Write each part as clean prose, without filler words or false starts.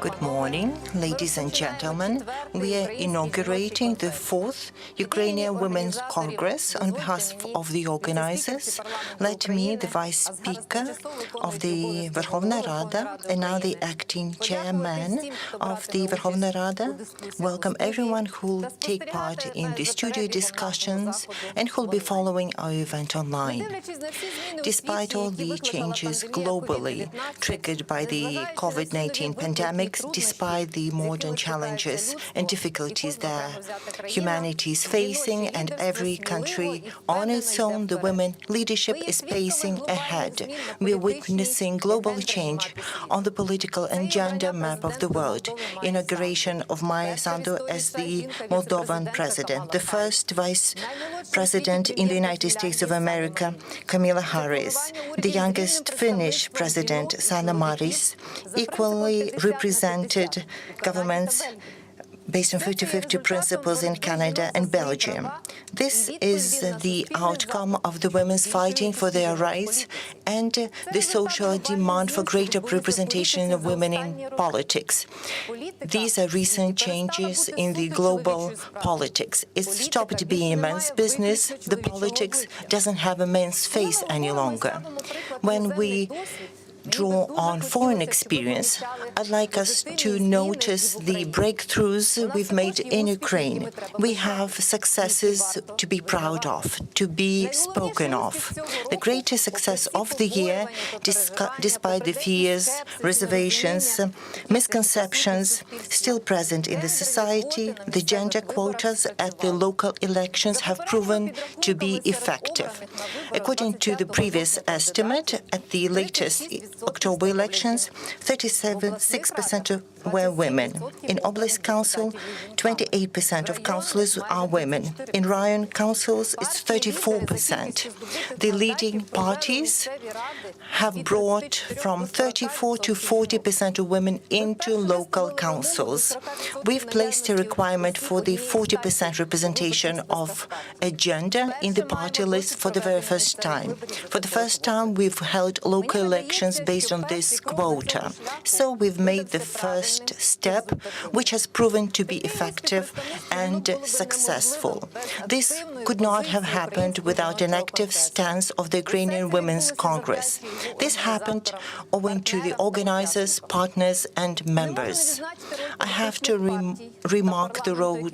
Good morning, ladies and gentlemen. We are inaugurating the 4th Ukrainian Women's Congress on behalf of the organizers. Let me, the Vice Speaker of the Verkhovna Rada and now the acting chairman of the Verkhovna Rada, welcome everyone who will take part in the studio discussions and who will be following our event online. Despite all the changes globally triggered by the COVID-19 pandemic, despite the modern challenges and difficulties that humanity is facing and every country on its own, the women leadership is pacing ahead. We are witnessing global change on the political and gender map of the world. Inauguration of Maya Sandu as the Moldovan president, the first vice president in the United States of America, Kamala Harris, the youngest Finnish president, Sanna Marin, equally represented governments based on 50-50 principles in Canada and Belgium. This is the outcome of the women's fighting for their rights and the social demand for greater representation of women in politics. These are recent changes in the global politics. It's stopped being a men's business. The politics doesn't have a men's face any longer. When we draw on foreign experience, I'd like us to notice the breakthroughs we've made in Ukraine. We have successes to be proud of, to be spoken of. The greatest success of the year, despite the fears, reservations, misconceptions still present in the society, the gender quotas at the local elections have proven to be effective. According to the previous estimate, at the latest October elections, 36% were women. In Oblast Council, 28% of councillors are women. In Raion councils, it's 34%. The leading parties have brought from 34 to 40% of women into local councils. We've placed a requirement for the 40% representation of a gender in the party list for the very first time. For the first time, we've held local elections based on this quota. So we've made the first step, which has proven to be effective and successful. This could not have happened without an active stance of the Ukrainian Women's Congress. This happened owing to the organizers, partners, and members. I have to remark the role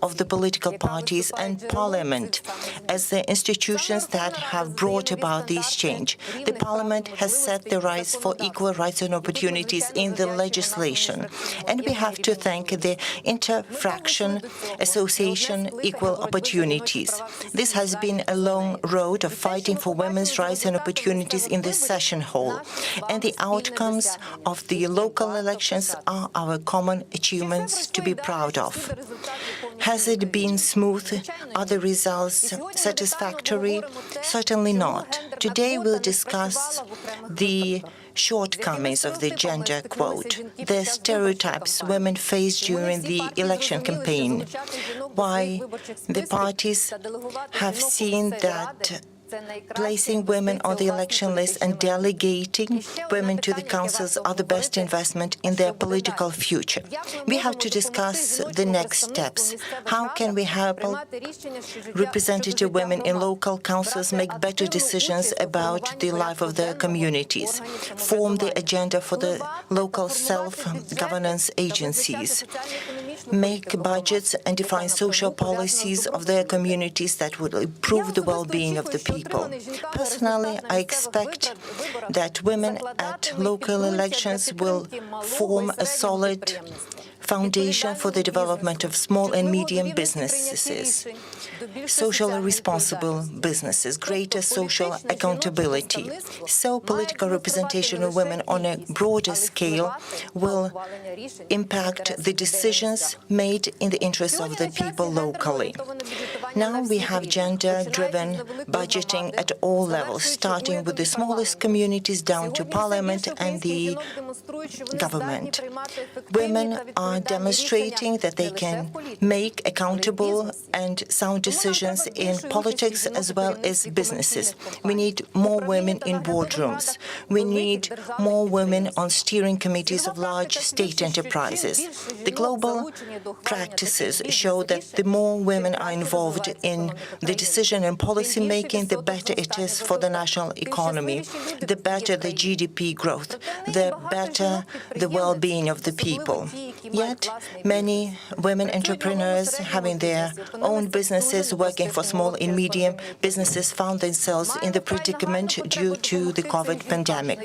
of the political parties and parliament as the institutions that have brought about this change. The parliament has set the rights for equal rights and opportunities in the legislation. And we have to thank the Interfraction Association Equal Opportunities. This has been a long road of fighting for women's rights and opportunities in this session hall. And the outcomes of the local elections are our common achievements to be proud of. Has it been smooth? Are the results satisfactory? Certainly not. Today we'll discuss the shortcomings of the gender quote, the stereotypes women face during the election campaign, why the parties have seen that placing women on the election list and delegating women to the councils are the best investment in their political future. We have to discuss the next steps. How can we help representative women in local councils make better decisions about the life of their communities, form the agenda for the local self-governance agencies, make budgets and define social policies of their communities that would improve the well-being of the people. Personally, I expect that women at local elections will form a solid foundation for the development of small and medium businesses, socially responsible businesses, greater social accountability. So political representation of women on a broader scale will impact the decisions made in the interest of the people locally. Now we have gender-driven budgeting at all levels, starting with the smallest communities down to parliament and the government. Women are are demonstrating that they can make accountable and sound decisions in politics as well as businesses. We need more women in boardrooms. We need more women on steering committees of large state enterprises. The global practices show that the more women are involved in the decision and policy making, the better it is for the national economy, the better the GDP growth, the better the well-being of the people. Yet, many women entrepreneurs having their own businesses, working for small and medium businesses, found themselves in the predicament due to the COVID pandemic.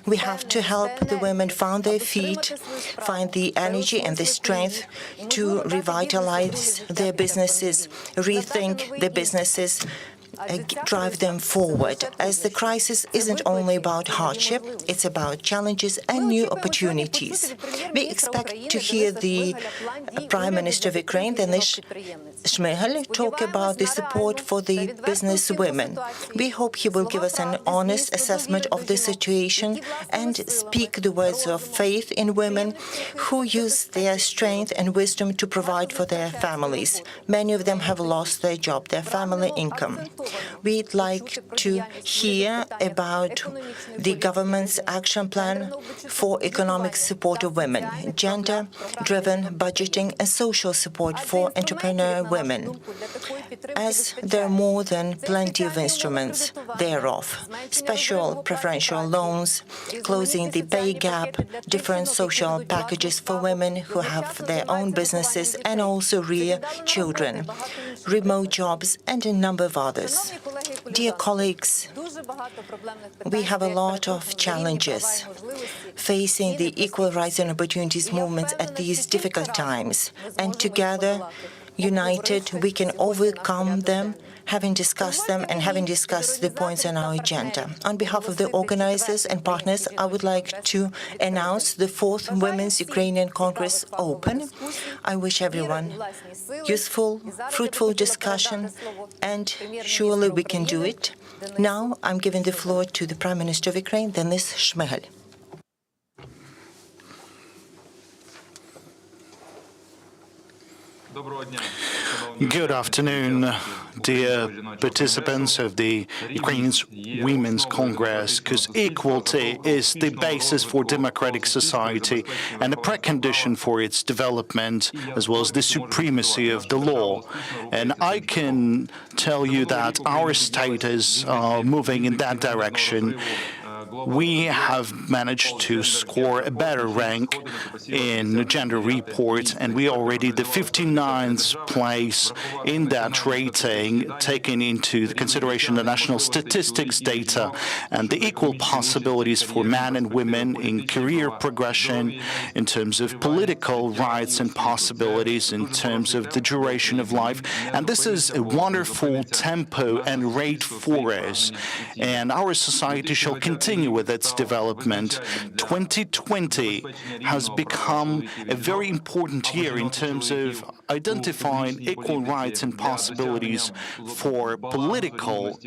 We have to help the women find their feet, find the energy and the strength to revitalize their businesses, rethink their businesses, drive them forward, as the crisis isn't only about hardship, it's about challenges and new opportunities. We expect to hear the Prime Minister of Ukraine, Denis Shmyhal, talk about the support for the business women. We hope he will give us an honest assessment of the situation and speak the words of faith in women who use their strength and wisdom to provide for their families. Many of them have lost their job, their family income. We'd like to hear about the government's action plan for economic support of women, gender-driven budgeting and social support for entrepreneur women, as there are more than plenty of instruments thereof: special preferential loans, closing the pay gap, different social packages for women who have their own businesses and also rear children, remote jobs, and a number of others. Dear colleagues, we have a lot of challenges facing the equal rights and opportunities movements at these difficult times, and together, united, we can overcome them, having discussed them and having discussed the points on our agenda. On behalf of the organizers and partners, I would like to announce the 4th Women's Ukrainian Congress open. I wish everyone useful, fruitful discussion, and surely we can do it. Now I'm giving the floor to the Prime Minister of Ukraine, Denis Shmyhal. Good afternoon, dear participants of the Ukrainian Women's Congress, because equality is the basis for democratic society and a precondition for its development, as well as the supremacy of the law. And I can tell you that our state is moving in that direction. We have managed to score a better rank in the gender report, and we are already the 59th place in that rating, taking into consideration the national statistics data and the equal possibilities for men and women in career progression, in terms of political rights and possibilities, in terms of the duration of life. And this is a wonderful tempo and rate for us, and our society shall continue with its development. 2020 has become a very important year in terms of identifying equal rights and possibilities for political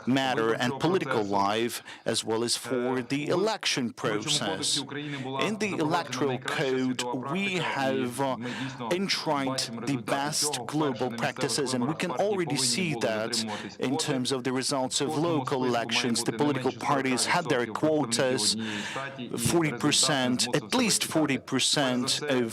matter and political life, as well as for the election process. In the electoral code, we have enshrined the best global practices, and we can already see that in terms of the results of local elections. The political parties had their quotas, 40%, at least 40% of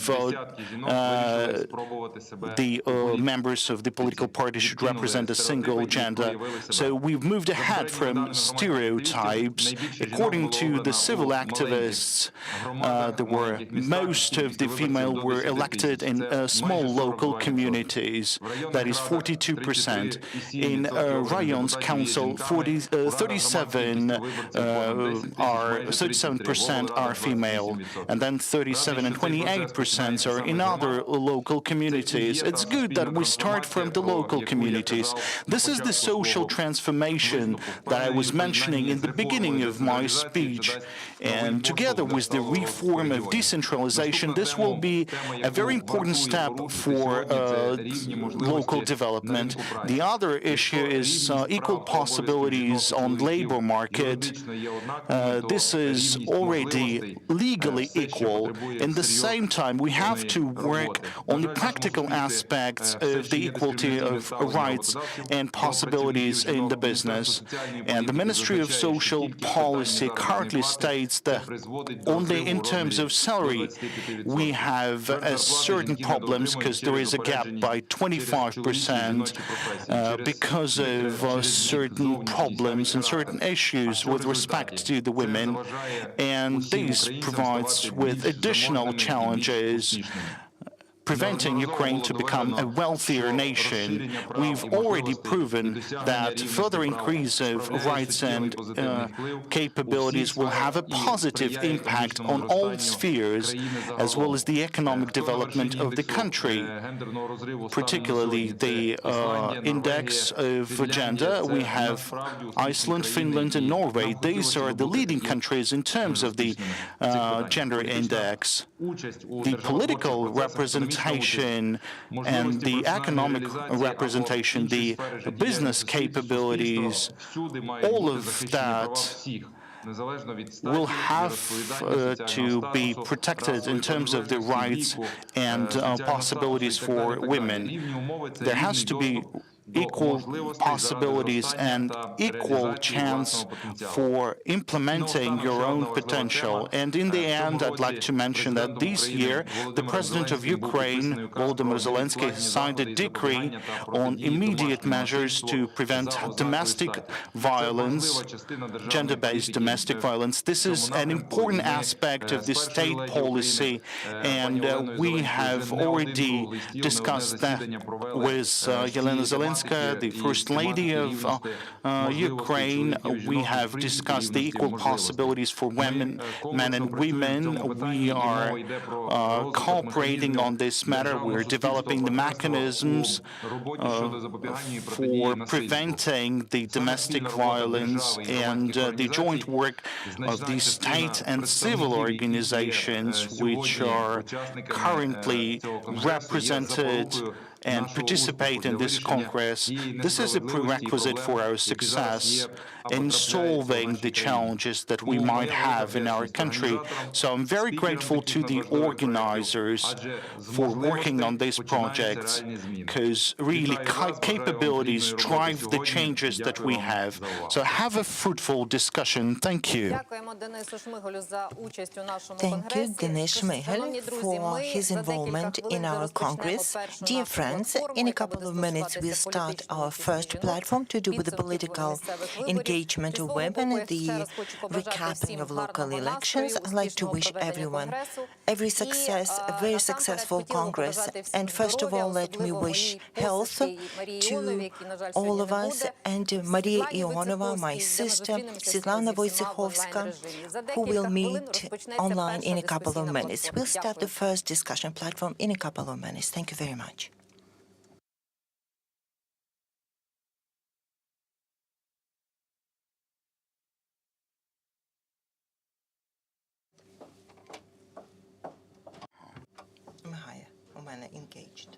the members of the political party should represent a single gender. So we've moved ahead from stereotypes. According to the civil activists, most of the female were elected in small local communities, that is 42%. In Rayon's council, 37% are female, and then 37 and 28% are in other local communities. It's good that we start from the local communities. This is the social transformation that I was mentioning in the beginning of my speech. And together with the reform of decentralization, this will be a very important step for local development. The other issue is equal possibilities on labor market. this is already legally equal. In the same time, we have to work on the practical aspects of the equality of rights and possibilities in the business. And the Ministry of Social Policy currently states that only in terms of salary we have certain problems because there is a gap by 25% because of certain problems and certain issues with respect to the women, and this provides with additional challenges preventing Ukraine to become a wealthier nation. We've already proven that further increase of rights and capabilities will have a positive impact on all spheres, as well as the economic development of the country, particularly the index of gender. We have Iceland, Finland, and Norway. These are the leading countries in terms of the gender index. The political representation and the economic representation, the business capabilities, all of that will have to be protected in terms of the rights and possibilities for women. There has to be equal possibilities and equal chance for implementing your own potential. And in the end, I'd like to mention that this year, the President of Ukraine, Volodymyr Zelensky, signed a decree on immediate measures to prevent domestic violence, gender-based domestic violence. This is an important aspect of the state policy, and we have already discussed that with Yelena Zelensky, the First Lady of Ukraine. We have discussed the equal possibilities for women, men and women. We are cooperating on this matter. We're developing the mechanisms for preventing the domestic violence and the joint work of the state and civil organizations which are currently represented and participate in this Congress. This is a prerequisite for our success in solving the challenges that we might have in our country. So I'm very grateful to the organizers for working on these projects, because really capabilities drive the changes that we have. So have a fruitful discussion. Thank you. Thank you, Denis Shmyhal, for his involvement in our Congress. Dear friends, in a couple of minutes we'll start our first platform to do with the political engagement of women and the recapping of local elections. I'd like to wish everyone every success, a very successful Congress. And first of all, let me wish health to all of us, and Maria Ionova, my sister, Svetlana Wojciechowska, who will meet online in a couple of minutes. We'll start the first discussion platform in a couple of minutes. Thank you very much. У мене engaged.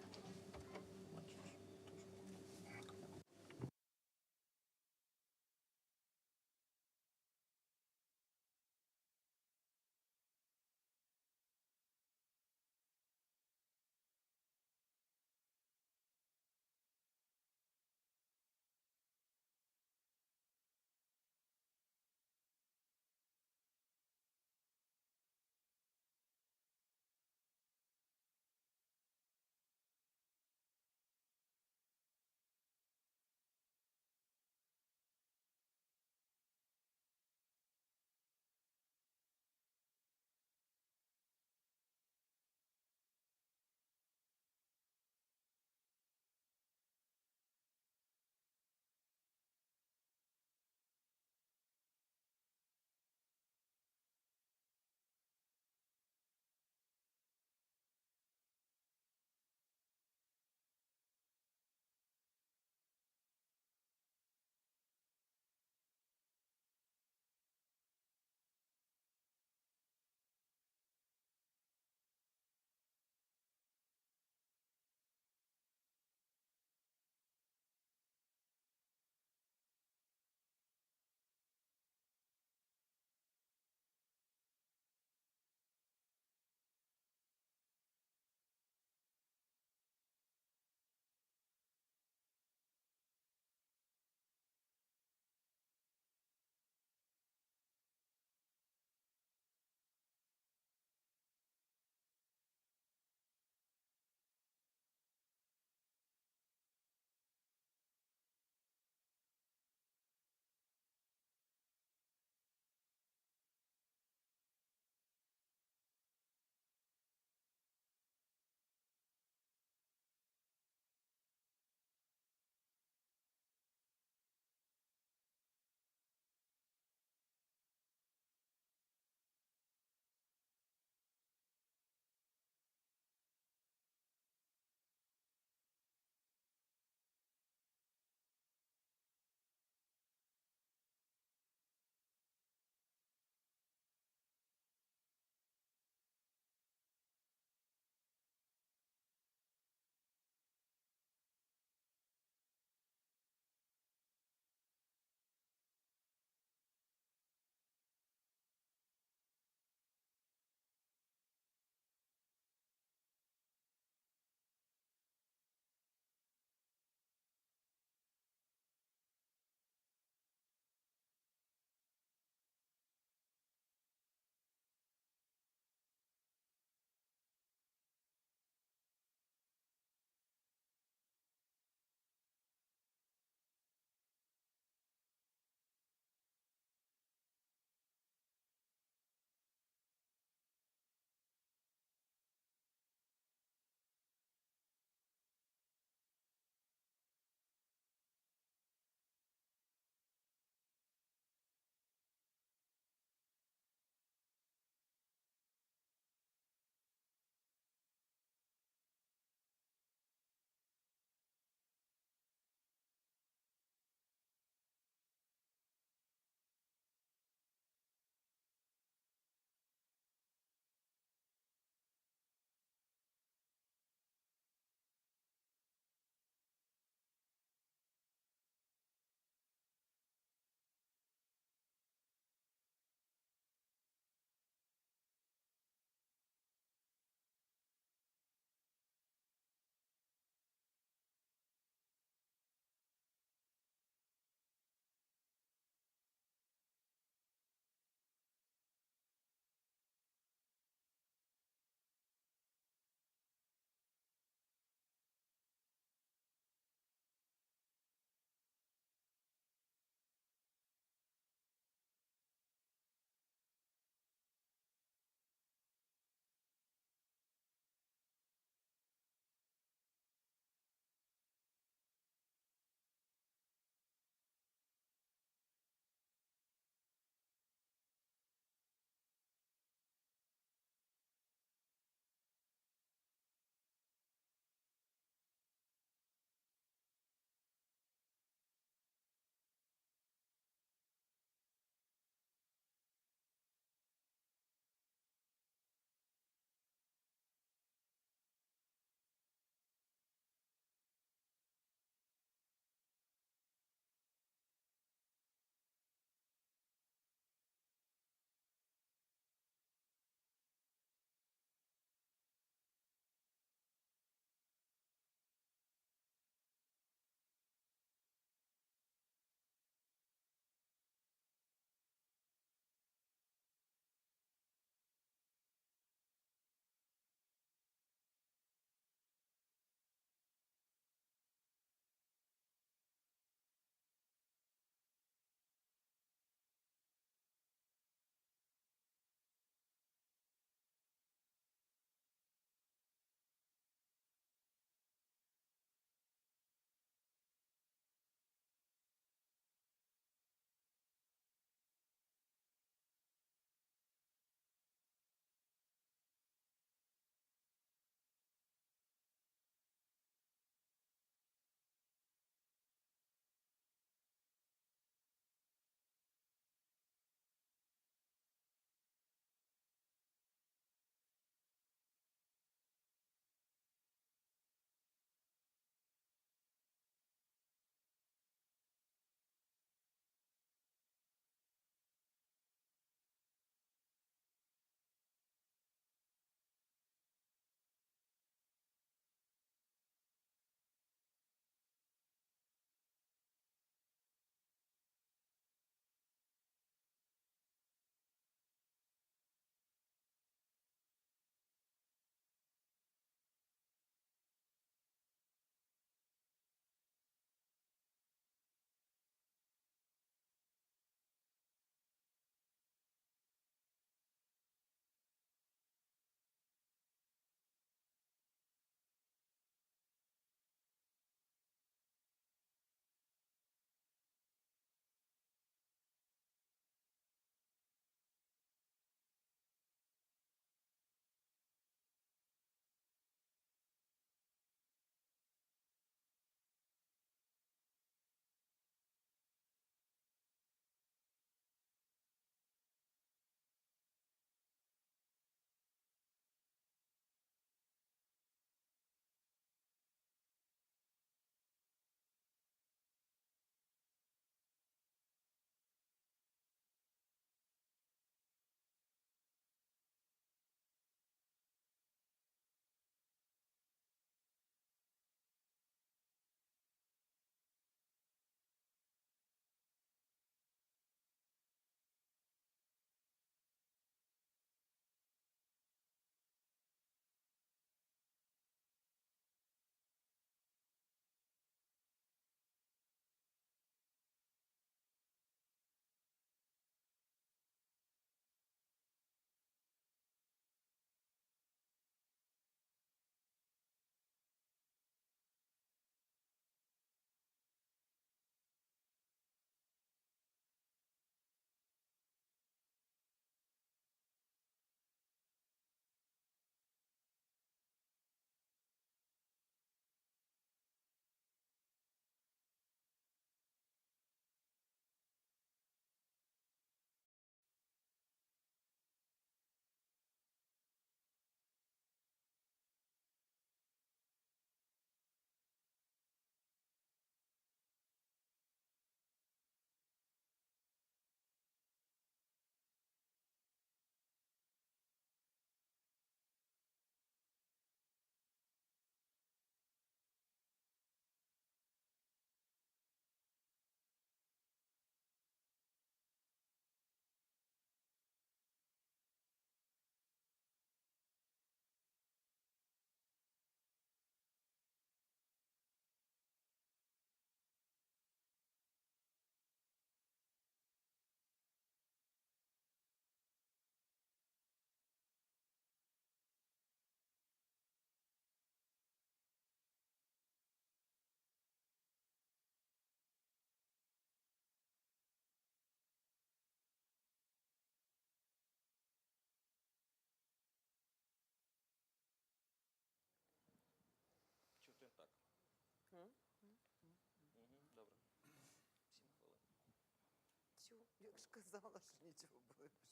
Чу, як ж казала, що нічого більше.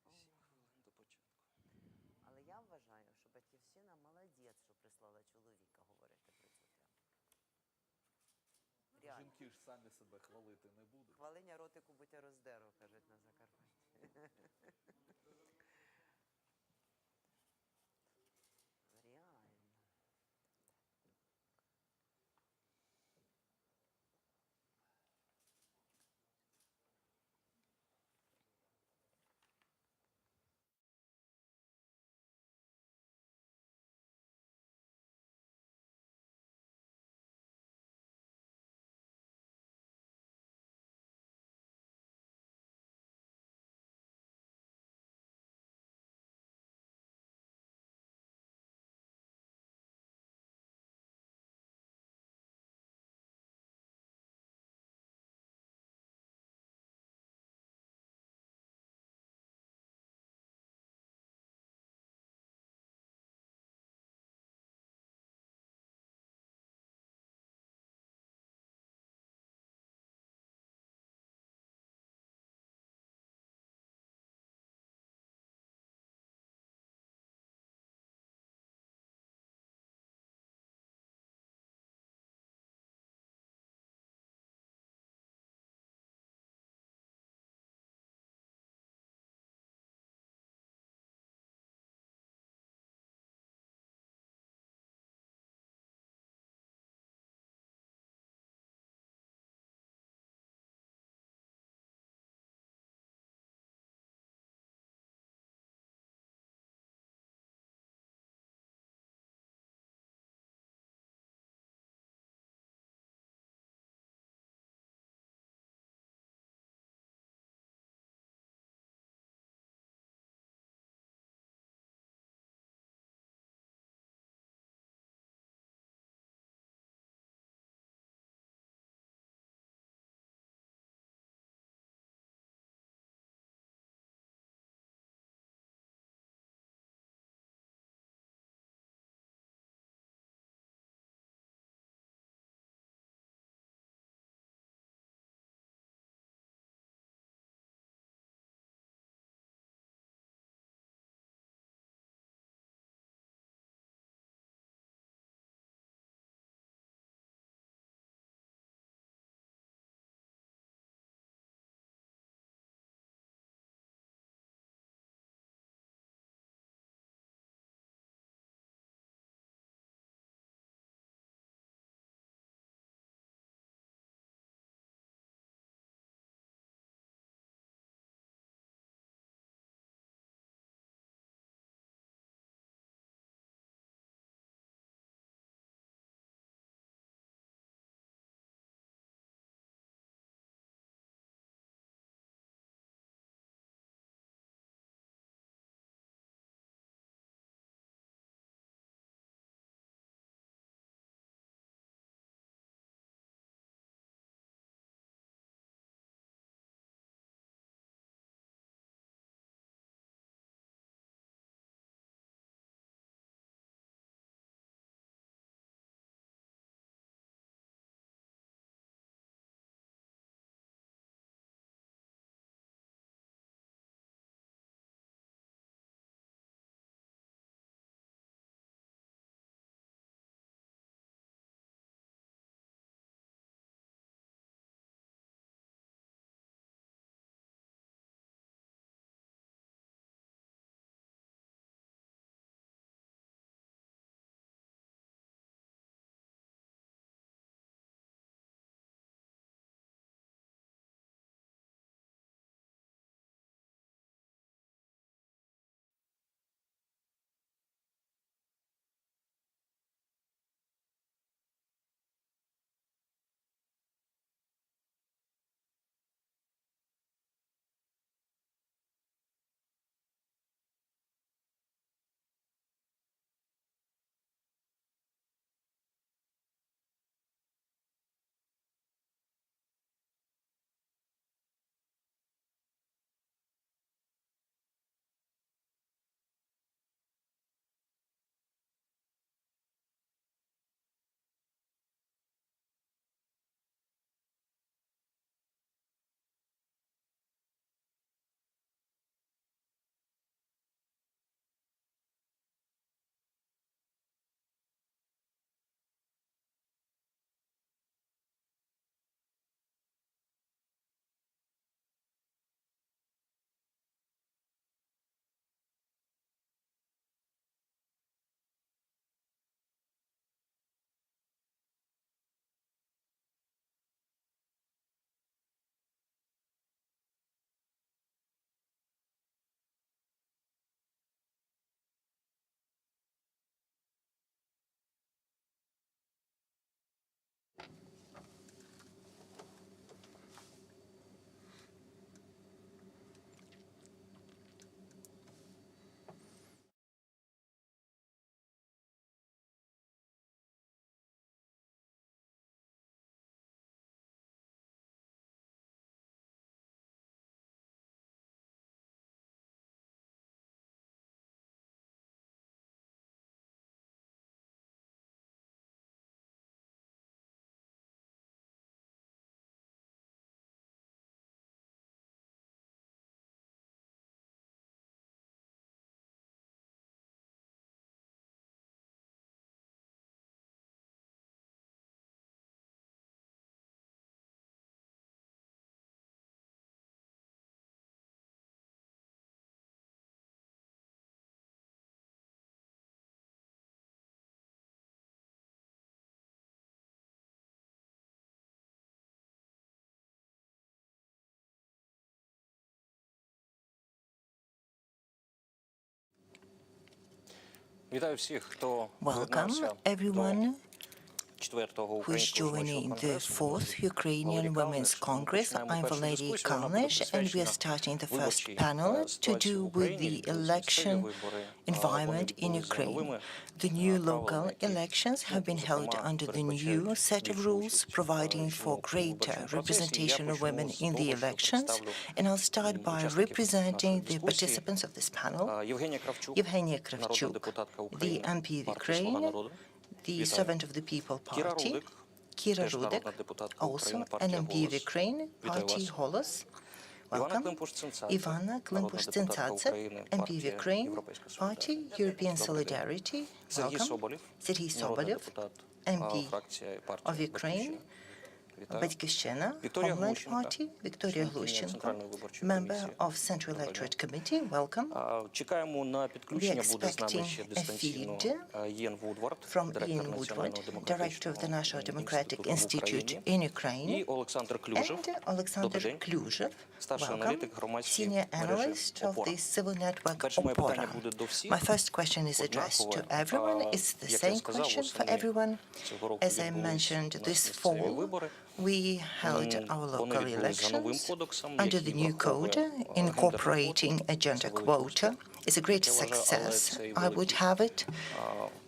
7 хвилин до початку. Але я вважаю, що Батьківщина молодець, що прислала чоловіка говорити про цю тему. Реально. Жінки ж самі себе хвалити не будуть. Хвалення ротику будь роздеру, кажуть на Закарпатті. Реально. Вітаю всіх, хто Welcome доєднався everyone до 4-го who is українського жіночого joining the конгресу. 4th Ukrainian Women's Congress. I'm Valery Kalnish, and we are starting the first panel to do with the election environment in Ukraine. The new local elections have been held under the new set of rules, providing for greater representation of women in the elections. And I'll start by representing the participants of this panel. Євгенія Кравчук, Evgenia народна Kravchuk, депутатка the України, MP of партії «Слуга Ukraine, народу». the Вітаю. Servant of the People Кіра Party, Рудик, Kira теж Rudek, народна депутатка also України, an партія MP of «Голос». Ukraine, Вітаю Party вас. Holos. Івана Welcome. Климпуш-Цинцадзе, Ivana народна депутатка Klimpуш-Цинцадзе, України, MP of партія Ukraine, «Європейська Party солідарність». European Добрий день. Solidarity. Сергій Welcome. Соболєв, Sергій народний Соболєв, депутат, MP фракція і of партія Ukraine, «Батьківщина». Вітаю. Батьківщина, Вікторія Homeland Глущенко, Party, Вікторія членкиня Глущенко, Центральної виборчої member комісії. of Central Electorate Committee. Welcome. Чекаємо на підключення, буде з нами ще expecting a дистанційно feed Ієн Вудвард, From директор Ian Національного Woodward, Director of the National демократичного Democratic інституту в Institute Україні, in Ukraine, і Олександр Клюжев, and добрий Alexander день, Klyuzhev, старший welcome, аналітик громадської senior мережі analyst of «Опора». the civil network Перше моє питання Opora. буде до всіх. My first question is addressed to everyone. It's the Як я same сказав, question for восени everyone. цього року As I відбулись mentioned, у нас this місцеві fall вибори. we held our Вони local відбулись за новим elections кодексом, under the який new враховує code, гендерну incorporating a gender Це великий quota. успіх. It's a great Я вважаю, але success. це і I would великий, have it,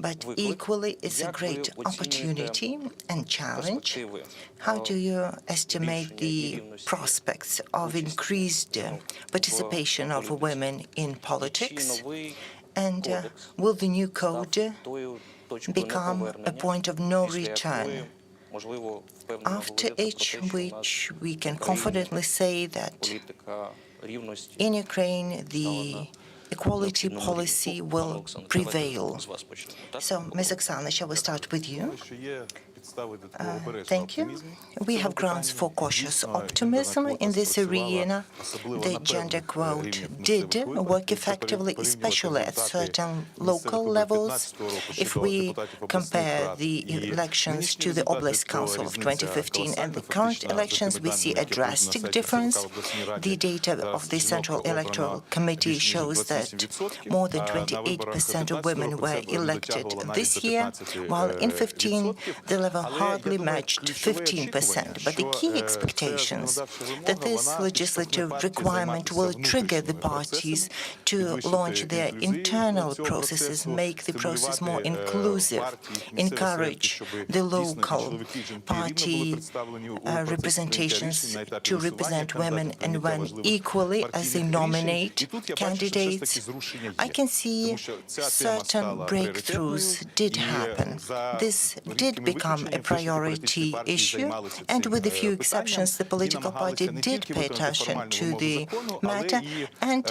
but виклик. equally it's a Як ви great оцінюєте opportunity and challenge. перспективи, How do you estimate збільшення the рівності prospects of increased participation of women in чи politics? новий And кодекс will the new став code тою точкою become a неповернення, point of no після return, якої, можливо, впевнено after говорити про те, which що в нас we can в Україні confidently say that політика рівності in Ukraine the equality policy will prevail? з вас почнемо. Так? So, Ms. Oksana, shall we start with you? Що є підстави для такого обережного Thank you. оптимізму. We have grounds for cautious optimism in this arena. The gender quote did work effectively, especially at certain local levels. If we compare the elections to the Oblast Council of 2015 and the current elections, we see a drastic difference. The data of the Central Electoral Committee shows that more than 28% of women were elected this year, while in 15 the level hardly matched 15%. But the key expectations that this legislative requirement will trigger the parties to launch their internal processes, make the process more inclusive, encourage the local party representations to represent women and men equally as they nominate candidates. I can see certain breakthroughs did happen. This did become a priority issue, and with a few exceptions, the political party did pay attention to the matter, and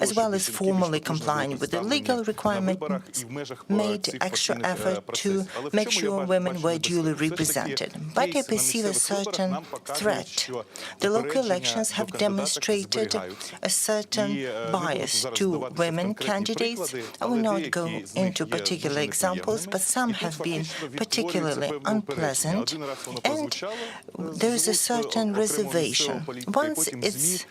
as well as formally complying with the legal requirements, made extra effort to make sure women were duly represented. But I perceive a certain threat. The local elections have demonstrated a certain bias to women candidates. I will not go into particular examples, but some have been particularly unpleasant, and there is a certain reservation. Once it's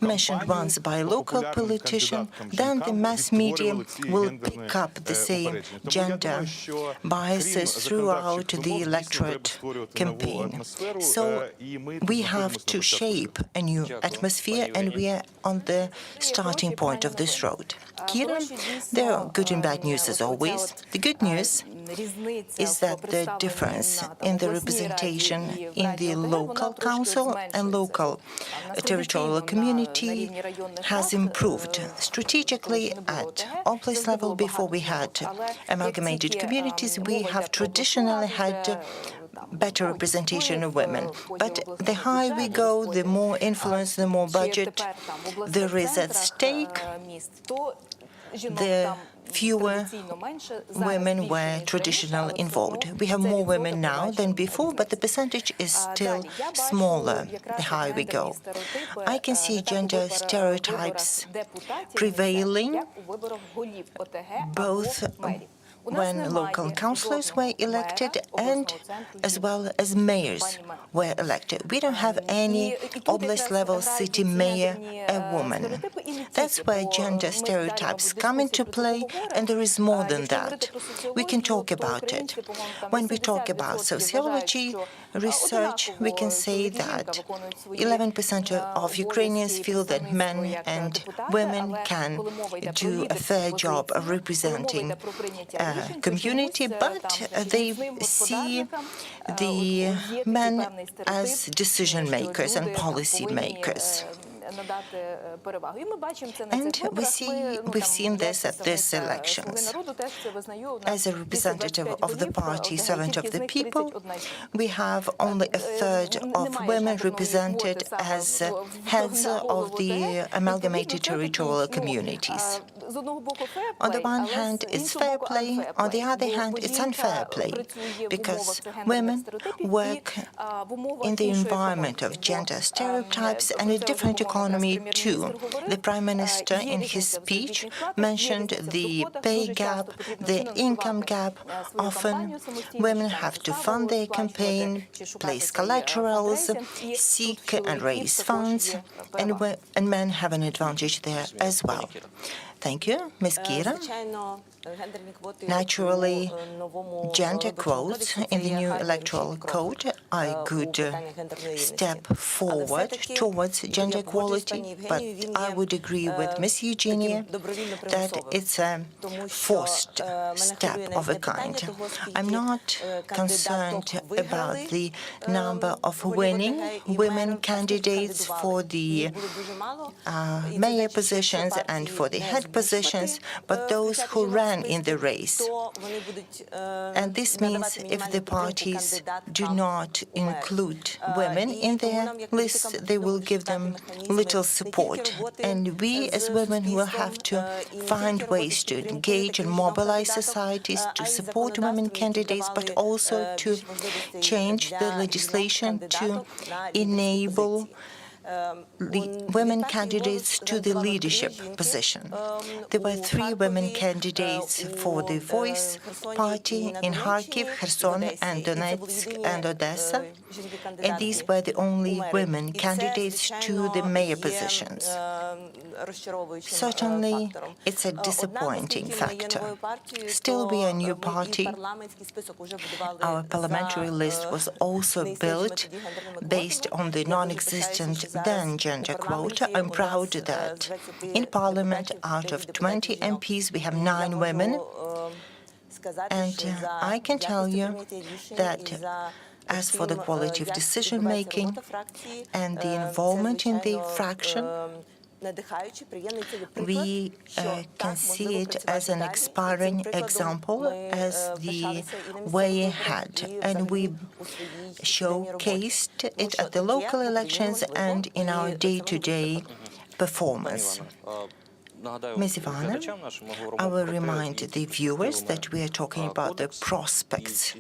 mentioned once by a local politician, then the mass media will pick up the same gender biases throughout the electorate campaign. So we have to shape a new atmosphere, and we are on the starting point of this road. Kira, there are good and bad news as always. The good news is that the difference in the representation in the local council and local territorial community has improved. Strategically, at oblast level, before we had amalgamated communities, we have traditionally had better representation of women. But the higher we go, the more influence, the more budget there is at stake, the fewer women were traditionally involved. We have more women now than before, but the percentage is still smaller the higher we go. I can see gender stereotypes prevailing both when local councillors were elected and as well as mayors were elected. We don't have any oblast-level city mayor a woman. That's where gender stereotypes come into play, and there is more than that. We can talk about it. When we talk about sociology research, we can say that 11% of Ukrainians feel that men and women can do a fair job of representing community, but they see the men as decision makers and policy makers. And we've seen this at these elections. As a representative of the party Servant of the People, we have only a third of women represented as heads of the amalgamated territorial communities. On the one hand, it's fair play. On the other hand, it's unfair play, because women work in the environment of gender stereotypes and a different economy too. The Prime Minister, in his speech, mentioned the pay gap, the income gap. Often, women have to fund their campaign, place collaterals, seek and raise funds, and men have an advantage there as well. Thank you. Ms. Kira. Naturally, gender quotes in the new electoral code are a good step forward towards gender equality, but I would agree with Ms. Eugenia that it's a forced step of a kind. I'm not concerned about the number of winning women candidates for the mayor positions and for the head positions, but those who ran in the race. And this means if the parties do not include women in their lists, they will give them little support. And we as women will have to find ways to engage and mobilize societies to support women candidates, but also to change the legislation to enable women candidates to the leadership position. There were 3 women candidates for the Voice party in Kharkiv, Kherson, and Donetsk and Odessa, and these were the only women candidates to the mayor positions. Certainly, it's a disappointing factor. Still, we are a new party. Our parliamentary list was also built based on the non-existent then gender quota. I'm proud that in Parliament, out of 20 MPs, we have 9 women. And I can tell you that as for the quality of decision-making and the involvement in the fraction, we can see it as an inspiring example, as the way ahead, and we showcased it at the local elections and in our day-to-day performance. Ms. Ivana, I will remind the viewers that we are talking about the prospects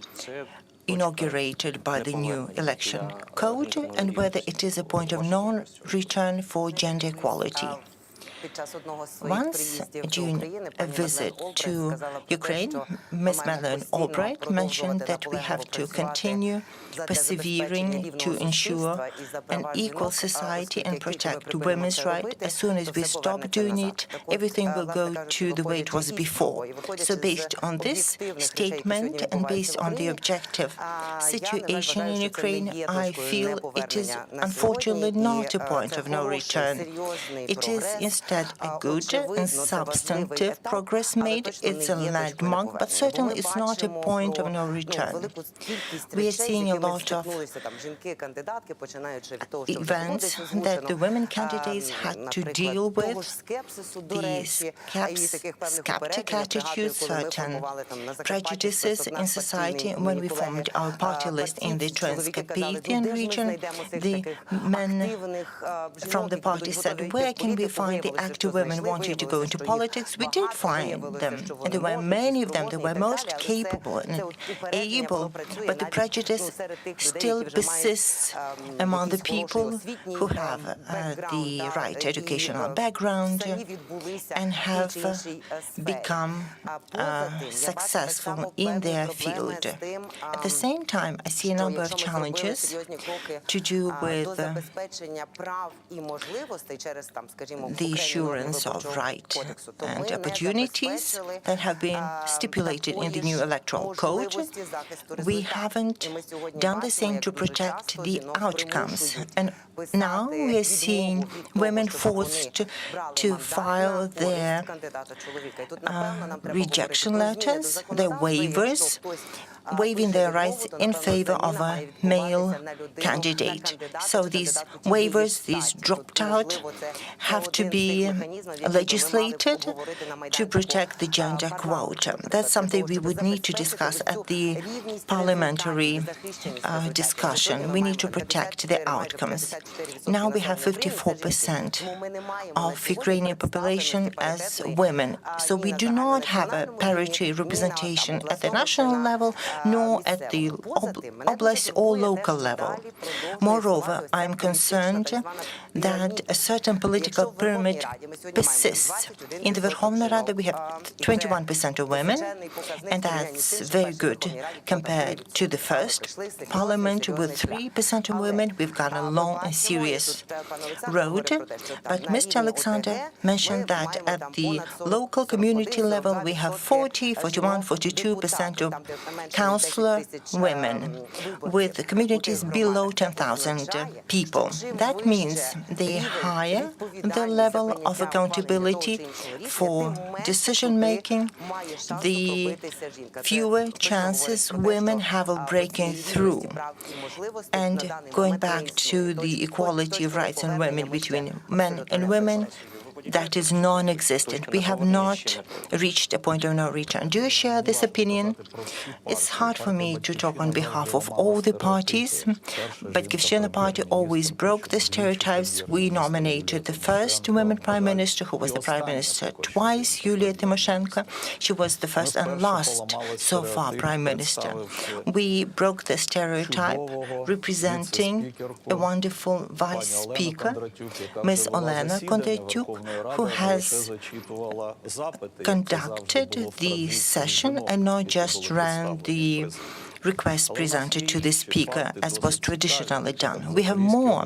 inaugurated by the new election code and whether it is a point of non-return for gender equality. Once, during a visit to Ukraine, Ms. Madeleine Albright mentioned that we have to continue persevering to ensure an equal society and protect women's rights. As soon as we stop doing it, everything will go to the way it was before. So based on this statement and based on the objective situation in Ukraine, I feel it is unfortunately not a point of no return. It is instead a good and substantive progress made. It's a landmark, but certainly it's not a point of no return. We are seeing a lot of events that the women candidates had to deal with, the skeptic attitudes, certain prejudices in society. When we formed our party list in the Transcarpathian region, the men from the party said, where can we find the active women wanting to go into politics? We did find them, and there were many of them. They were most capable and able, but the prejudice still persists among the people who have the right educational background and have become successful in their field. At the same time, I see a number of challenges to do with the assurance of rights and opportunities that have been stipulated in the new electoral code, we haven't done the same to protect the outcomes. And now we are seeing women forced to file their rejection letters, their waivers, waiving their rights in favor of a male candidate. So these waivers, these dropped-out, have to be legislated to protect the gender quota. That's something we would need to discuss at the parliamentary discussion. We need to protect the outcomes. Now we have 54% of Ukrainian population as women. So we do not have a parity representation at the national level, nor at the oblast or local level. Moreover, I'm concerned that a certain political pyramid persists. In the Verkhovna Rada, we have 21% of women, and that's very good compared to the first parliament with 3% of women. We've got a long and serious road. But Mr. Alexander mentioned that at the local community level, we have 40, 41, 42% of councillor women, with communities below 10,000 people. That means the higher the level of accountability for decision-making, the fewer chances women have of breaking through. And going back to the equality of rights and women between men and women, that is non-existent. We have not reached a point of no return. Do you share this opinion? It's hard for me to talk on behalf of all the parties, but Batькivщина party always broke the stereotypes. We nominated the first woman prime minister, who was the prime minister twice, Yulia Tymoshenko. She was the first and last, so far, prime minister. We broke the stereotype, representing a wonderful vice speaker, Ms. Olena Kondratyuk, who has conducted the session and not just ran the requests presented to the Speaker, as was traditionally done. We have more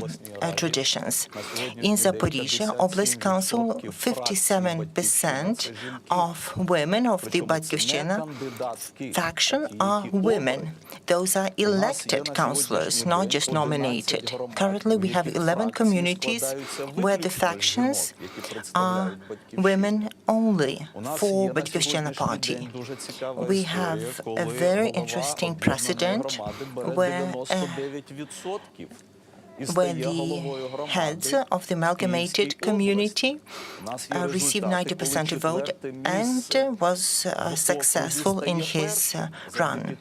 traditions. In Zaporizhzhia Oblast Council, 57% of women of the Batькivщина faction are women. Those are elected councillors, not just nominated. Currently, we have 11 communities where the factions are women only for Batькivщина party. We have a very interesting precedent where the heads of the amalgamated community received 90% of vote and was successful in his run.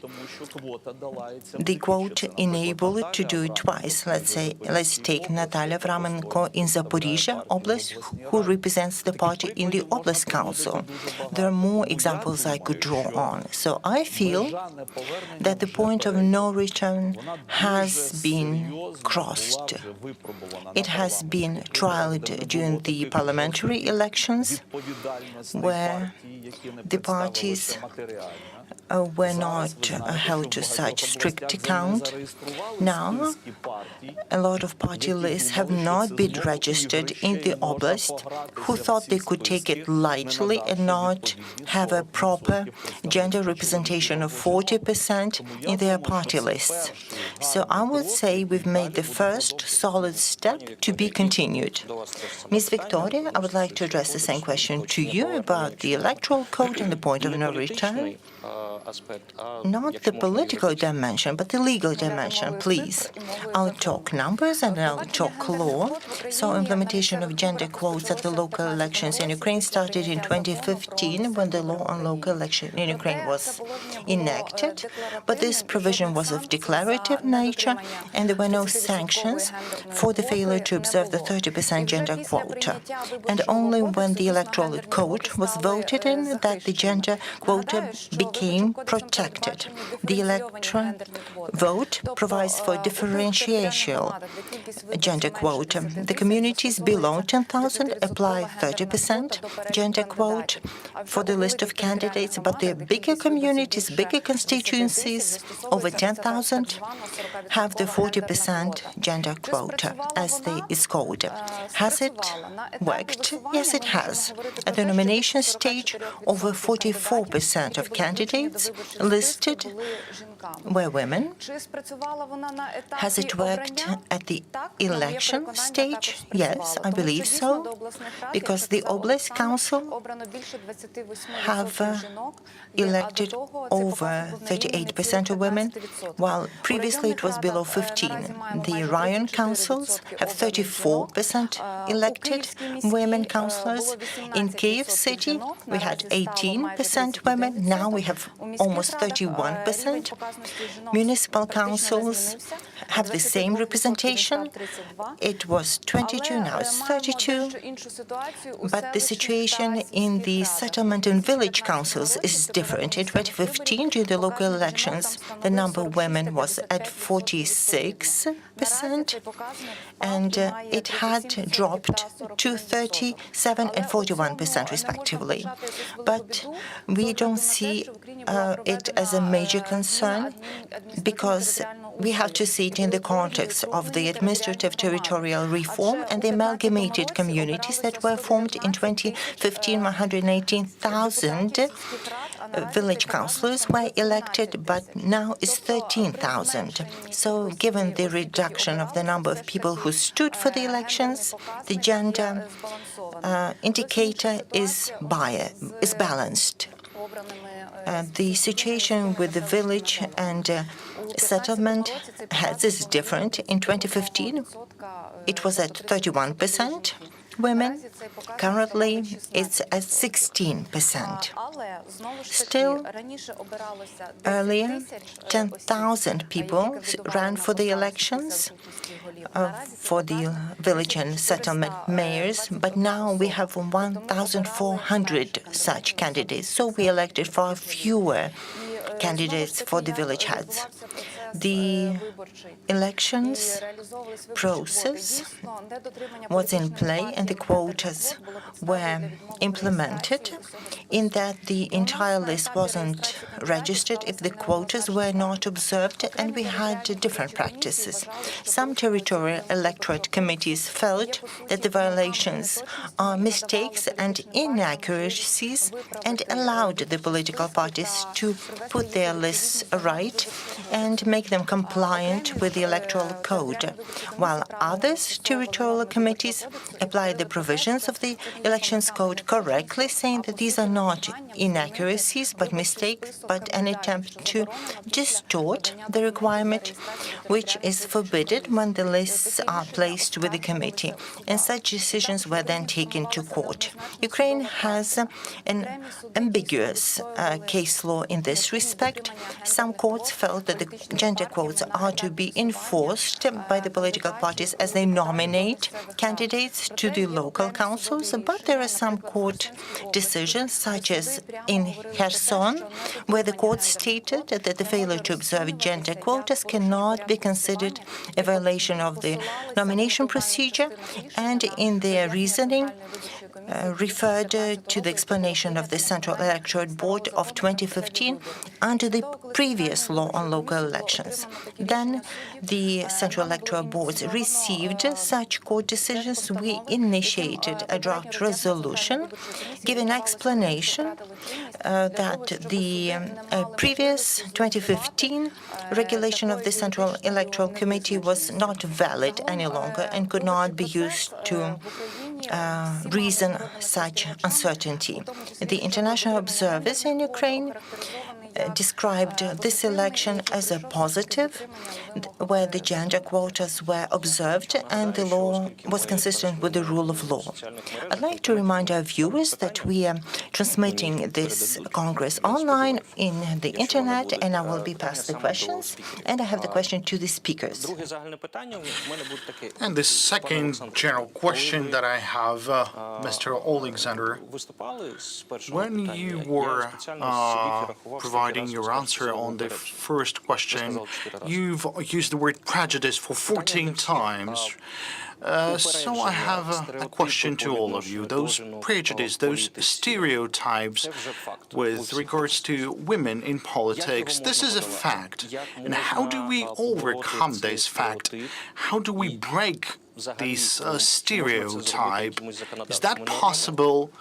The quote enabled to do it twice. Let's take Natalia Vramenko in Zaporizhzhia Oblast, who represents the party in the Oblast Council. There are more examples I could draw on. So I feel that the point of no return has been crossed. It has been trialed during the parliamentary elections, where the parties were not held to such strict account. Now, a lot of party lists have not been registered in the oblast, who thought they could take it lightly and not have a proper gender representation of 40% in their party lists. So I would say we've made the first solid step to be continued. Ms. Victoria, I would like to address the same question to you about the electoral code and the point of no return. Not the political dimension, but the legal dimension, please. I'll talk numbers and I'll talk law. So implementation of gender quotas at the local elections in Ukraine started in 2015 when the law on local election in Ukraine was enacted. But this provision was of declarative nature and there were no sanctions for the failure to observe the 30% gender quota. And only when the electoral code was voted in that the gender quota became protected. The electoral vote provides for differential gender quota. The communities below 10,000 apply 30% gender quota for the list of candidates, but the bigger communities, bigger constituencies, over 10,000, have the 40% gender quota, as is called. Has it worked? Yes, it has. At the nomination stage, over 44% of candidates listed were women. Has it worked at the election stage? Yes, I believe so, because the Oblast Council have elected over 38% of women, while previously it was below 15. The Raion councils have 34% elected women councillors. In Kyiv City, we had 18% women. Now we have almost 31%. Municipal councils have the same representation. It was 22, now it's 32. But the situation in the settlement and village councils is different. In 2015, during the local elections, the number of women was at 46%, and it had dropped to 37 and 41% respectively. But we don't see it as a major concern, because we have to see it in the context of the administrative territorial reform and the amalgamated communities that were formed in 2015. 118,000 village councillors were elected, but now it's 13,000. So given the reduction of the number of people who stood for the elections, the gender indicator is balanced. The situation with the village and settlement heads is different. In 2015, it was at 31% women. Currently, it's at 16%. Still, earlier, 10,000 people ran for the elections for the village and settlement mayors, but now we have 1,400 such candidates. So we elected far fewer candidates for the village heads. The elections process was in play and the quotas were implemented, in that the entire list wasn't registered if the quotas were not observed, and we had different practices. Some territorial electorate committees felt that the violations are mistakes and inaccuracies and allowed the political parties to put their lists right and make them compliant with the electoral code, while others territorial committees applied the provisions of the elections code correctly, saying that these are not inaccuracies but mistakes, but an attempt to distort the requirement, which is forbidden when the lists are placed with the committee, and such decisions were then taken to court. Ukraine has an ambiguous case law in this respect. Some courts felt that the gender quotas are to be enforced by the political parties as they nominate candidates to the local councils, but there are some court decisions, such as in Kherson, where the court stated that the failure to observe gender quotas cannot be considered a violation of the nomination procedure, and in their reasoning referred to the explanation of the Central Electorate Board of 2015 under the previous law on local elections. Then the Central Electoral Board received such court decisions. We initiated a draft resolution giving explanation that the previous 2015 regulation of the Central Electoral Committee was not valid any longer and could not be used to reason such uncertainty. The international observers in Ukraine described this election as a positive, where the gender quotas were observed and the law was consistent with the rule of law. I'd like to remind our viewers that we are transmitting this Congress online in the internet, and I will be past the questions, and I have the question to the speakers. And the second general question that I have, Mr. Alexander, when you were providing your answer on the first question, you've used the word prejudice for 14 times. So I have a question to all of you. Those prejudice, those stereotypes with regards to women in politics, this is a fact. And how do we overcome this fact? How do we break this stereotype? Is that possible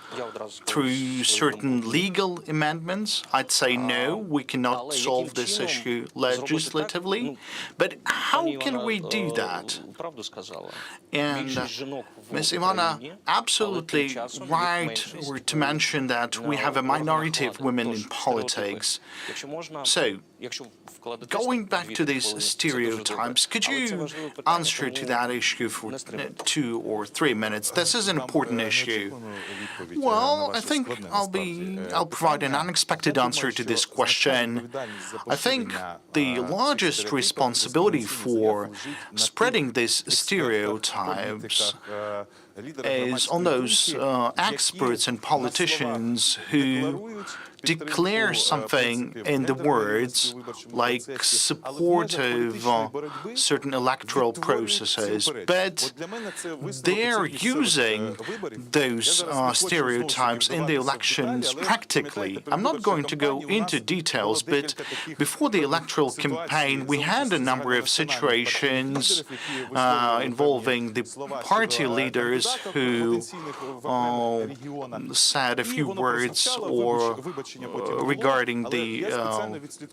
through certain legal amendments? I'd say no, we cannot solve this issue legislatively. But how can we do that? And Ms. Ivana, absolutely right were to mention that we have a minority of women in politics. So, going back to these stereotypes, could you answer to that issue for 2 or 3 minutes? This is an important issue. Well, I think I'll provide an unexpected answer to this question. I think the largest responsibility for spreading these stereotypes is on those experts and politicians who declare something in the words like supportive certain electoral processes, but they're using those stereotypes in the elections practically. I'm not going to go into details, but before the electoral campaign, we had a number of situations involving the party leaders who said a few words or regarding the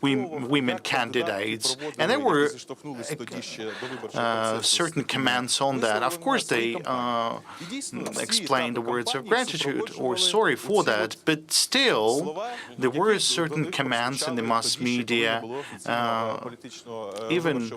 women candidates, and there were certain comments on that. Of course, they explained the words of gratitude or sorry for that, but still, there were certain comments in the mass media, even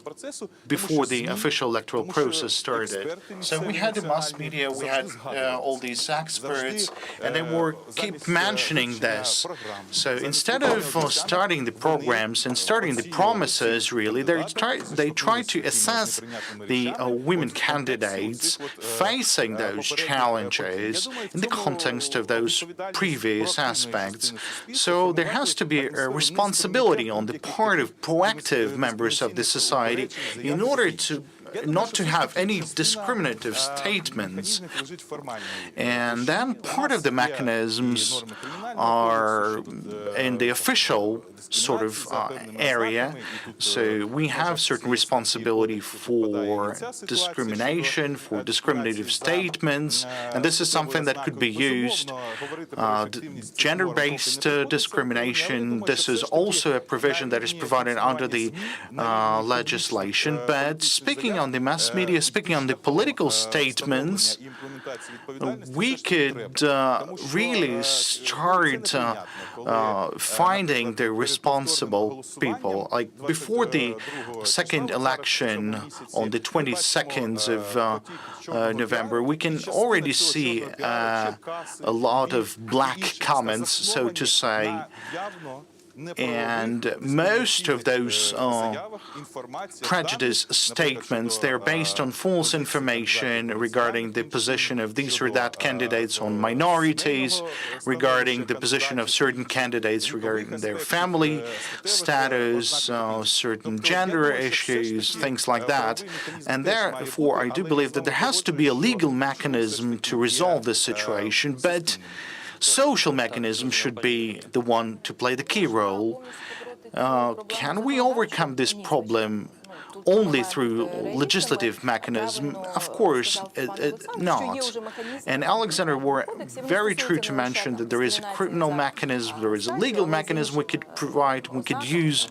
before the official electoral process started. So we had the mass media, we had all these experts, and they were keep mentioning this. So instead of starting the programs and starting the promises, really, they try to assess the women candidates facing those challenges in the context of those previous aspects. So there has to be a responsibility on the part of proactive members of the society in order to not to have any discriminative statements. And then part of the mechanisms are in the official sort of area. So we have certain responsibility for discrimination, for discriminative statements, and this is something that could be used. Gender-based discrimination, this is also a provision that is provided under the legislation. But speaking on the mass media, speaking on the political statements, we could really start finding the responsible people. Like before the second election on the 22nd of November, we can already see a lot of black comments, so to say. And most of those prejudice statements, they're based on false information regarding the position of these or that candidates on minorities, regarding the position of certain candidates regarding their family status, certain gender issues, things like that. And therefore, I do believe that there has to be a legal mechanism to resolve this situation, but social mechanism should be the one to play the key role. Can we overcome this problem only through legislative mechanism? Of course not. And Alexander were very true to mention that there is a criminal mechanism, there is a legal mechanism we could provide, we could use,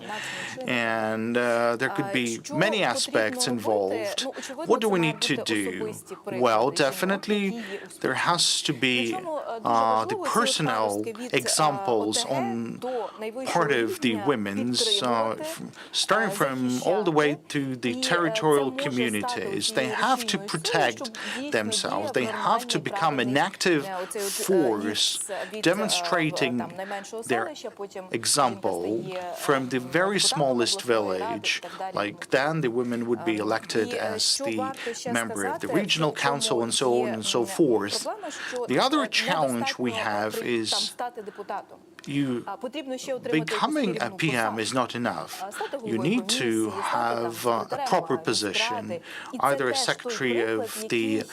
and there could be many aspects involved. What do we need to do? Well, definitely there has to be the personal examples on part of the women's, starting from all the way to the territorial communities. They have to protect themselves. They have to become an active force, demonstrating their example from the very smallest village. Like then the women would be elected as the member of the regional council and so on and so forth. The other challenge we have is becoming a PM is not enough. You need to have a proper position, either a secretary of the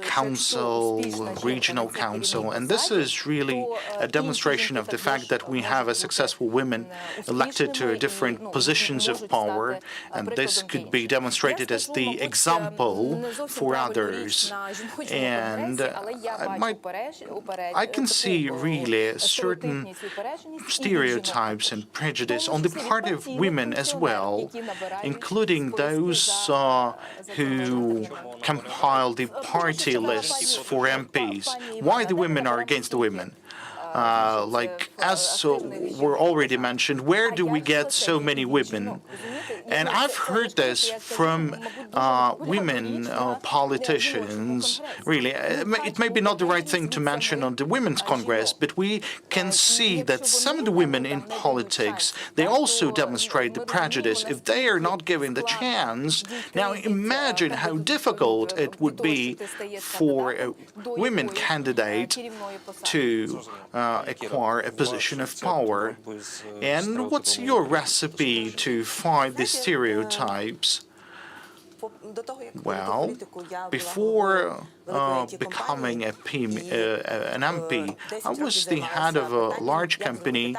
council, regional council, and this is really a demonstration of the fact that we have a successful women elected to different positions of power, and this could be demonstrated as the example for others. And I can see really certain stereotypes and prejudice on the part of women as well, including those who compile the party lists for MPs. Why the women are against the women? As were already mentioned, where do we get so many women? And I've heard this from women politicians. Really, it may be not the right thing to mention on the Women's Congress, but we can see that some of the women in politics, they also demonstrate the prejudice if they are not given the chance. Now imagine how difficult it would be for a women candidate to acquire a position of power. And what's your recipe to fight the stereotypes? Well, before becoming an MP, I was the head of a large company,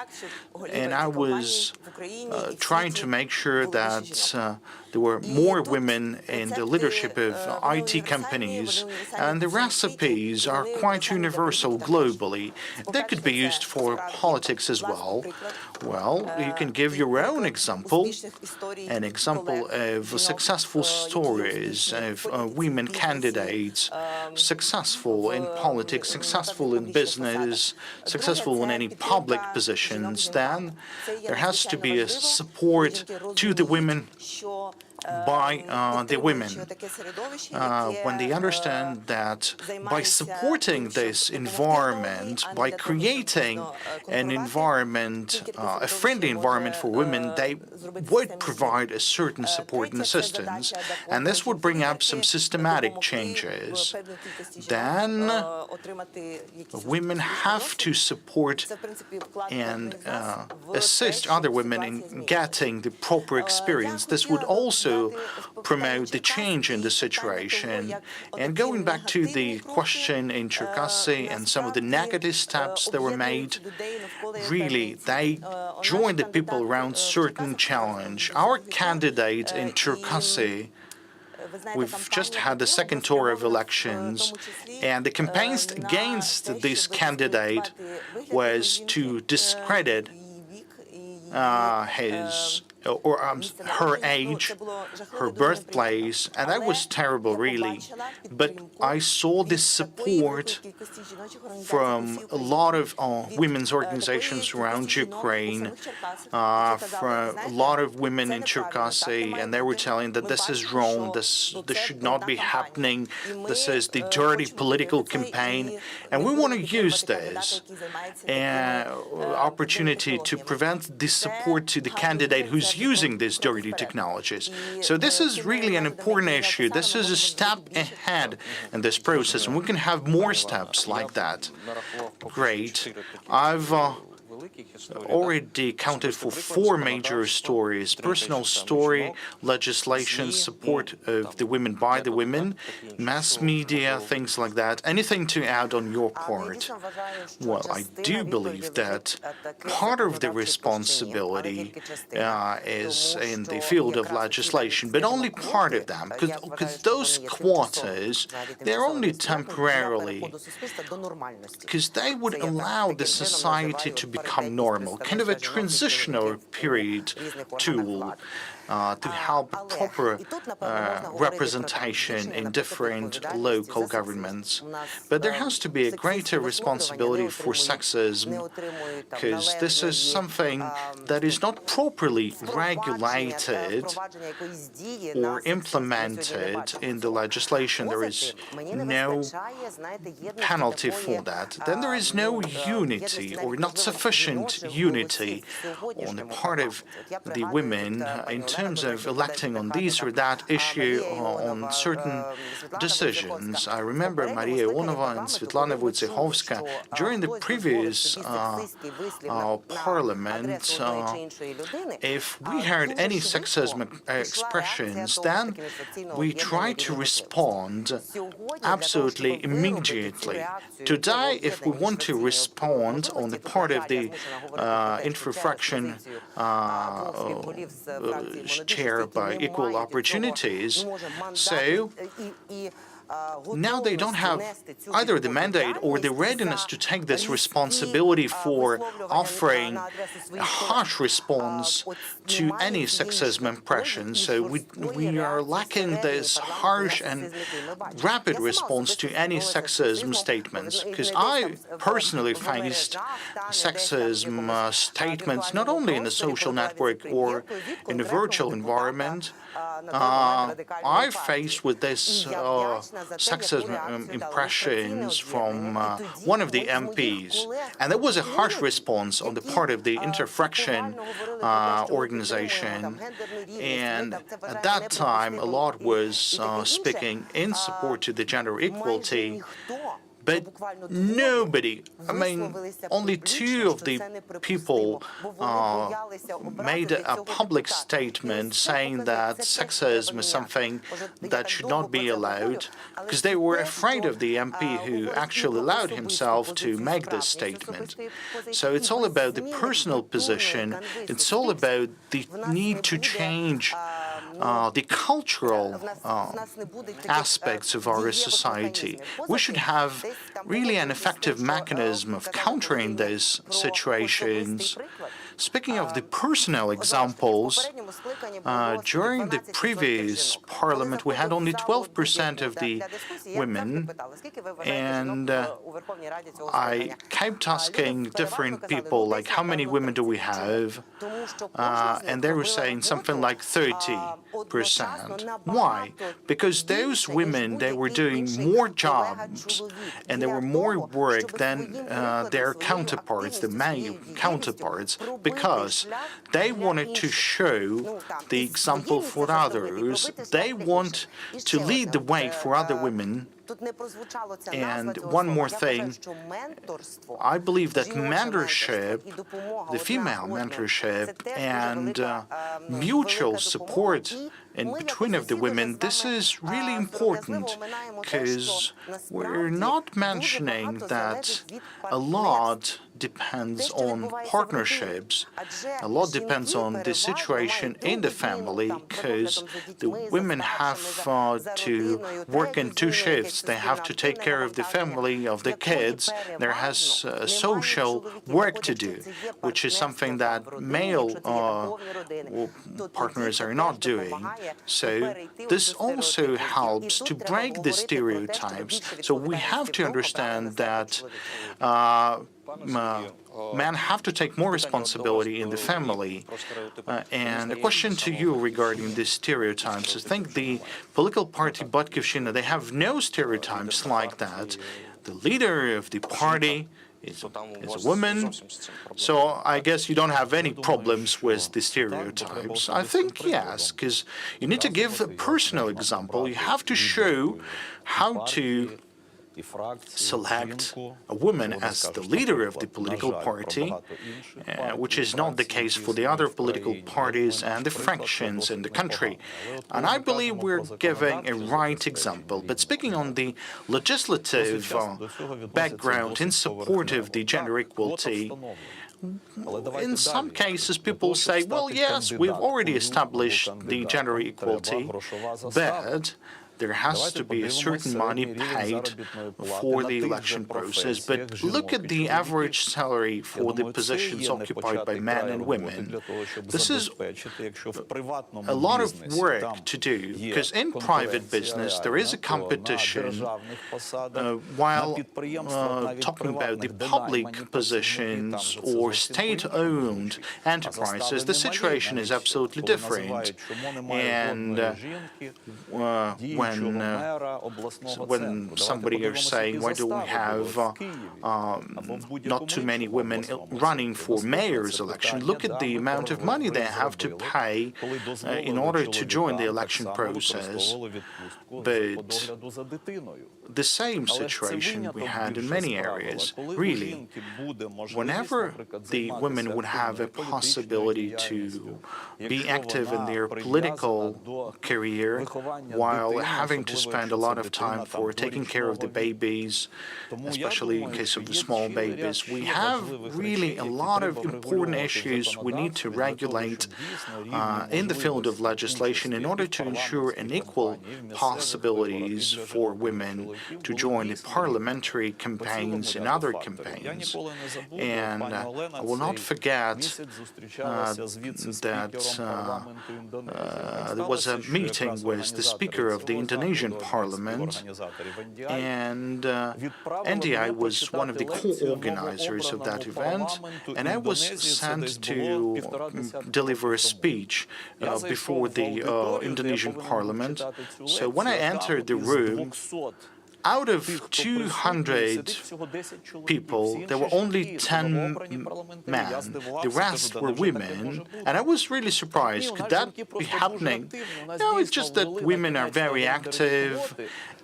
and I was trying to make sure that there were more women in the leadership of IT companies, and the recipes are quite universal globally. They could be used for politics as well. Well, you can give your own example, an example of successful stories of women candidates, successful in politics, successful in business, successful in any public positions. Then there has to be a support to the women by the women, when they understand that by supporting this environment, by creating an environment, a friendly environment for women, they would provide a certain support and assistance, and this would bring up some systematic changes. Then women have to support and assist other women in getting the proper experience. This would also promote the change in the situation. And going back to the question in Cherkasy and some of the negative steps that were made, really, they joined the people around certain challenge. Our candidate in Cherkasy, we've just had the second tour of elections, and the campaigns against this candidate was to discredit her age, her birthplace, and that was terrible, really. But I saw this support from a lot of women's organizations around Ukraine, from a lot of women in Cherkasy, and they were telling that this is wrong, this should not be happening, this is the dirty political campaign, and we want to use this opportunity to prevent the support to the candidate who's using these dirty technologies. So this is really an important issue. This is a step ahead in this process, and we can have more steps like that. Great. I've already counted for 4 major stories: personal story, legislation, support of the women by the women, mass media, things like that. Anything to add on your part? Well, I do believe that part of the responsibility is in the field of legislation, but only part of them, because those quotas, they're only temporarily, because they would allow the society to become normal, kind of a transitional period tool. to help proper representation in different local governments. But there has to be a greater responsibility for sexism, because this is something that is not properly regulated or implemented in the legislation. There is no penalty for that. Then there is no unity or not sufficient unity on the part of the women in terms of electing on these or that issue on certain decisions. I remember Maria Ionova and Svetlana Wojciechowska during the previous parliament. If we heard any sexism expressions, then we tried to respond absolutely immediately. Today, if we want to respond on the part of the infraction chaired by Equal Opportunities, so now they don't have either the mandate or the readiness to take this responsibility for offering a harsh response to any sexism impression. So we are lacking this harsh and rapid response to any sexism statements, because I personally faced sexism statements not only in the social network or in the virtual environment. I faced with this sexism impressions from one of the MPs, and there was a harsh response on the part of the Interfraction organization, and at that time a lot was speaking in support to the gender equality. But nobody, I mean, only two of the people made a public statement saying that sexism is something that should not be allowed, because they were afraid of the MP who actually allowed himself to make this statement. So it's all about the personal position. It's all about the need to change the cultural aspects of our society. We should have really an effective mechanism of countering these situations. Speaking of the personal examples, during the previous parliament we had only 12% of the women, and I kept asking different people, like, how many women do we have? And they were saying something like 30%. Why? Because those women, they were doing more jobs and there were more work than their counterparts, the male counterparts, because they wanted to show the example for others. They want to lead the way for other women. And one more thing, I believe that mentorship, the female mentorship, and mutual support in between of the women, this is really important, because we're not mentioning that a lot depends on partnerships. A lot depends on the situation in the family, because the women have to work in two shifts. They have to take care of the family, of the kids. There has social work to do, which is something that male partners are not doing. So this also helps to break the stereotypes. So we have to understand that men have to take more responsibility in the family. And a question to you regarding these stereotypes. I think the political party Batkivshina, they have no stereotypes like that. The leader of the party is a woman, so I guess you don't have any problems with the stereotypes. I think yes, because you need to give a personal example. You have to show how to select a woman as the leader of the political party, which is not the case for the other political parties and the fractions in the country. And I believe we're giving a right example. But speaking on the legislative background in support of the gender equality, in some cases people say, well, yes, we've already established the gender equality, but there has to be a certain money paid for the election process. But look at the average salary for the positions occupied by men and women. This is a lot of work to do, because in private business there is a competition. While talking about the public positions or state-owned enterprises, the situation is absolutely different. And when somebody is saying, why do we have not too many women running for mayor's election, look at the amount of money they have to pay in order to join the election process. But the same situation we had in many areas. Really, whenever the women would have a possibility to be active in their political career while having to spend a lot of time for taking care of the babies, especially in case of the small babies, we have really a lot of important issues we need to regulate in the field of legislation in order to ensure an equal possibilities for women to join the parliamentary campaigns and other campaigns. And I will not forget that there was a meeting with the Speaker of the Indonesian Parliament, and NDI was one of the co-organizers of that event, and I was sent to deliver a speech before the Indonesian Parliament. So when I entered the room, out of 200 people, there were only 10 men. The rest were women. And I was really surprised. Could that be happening? No, it's just that women are very active.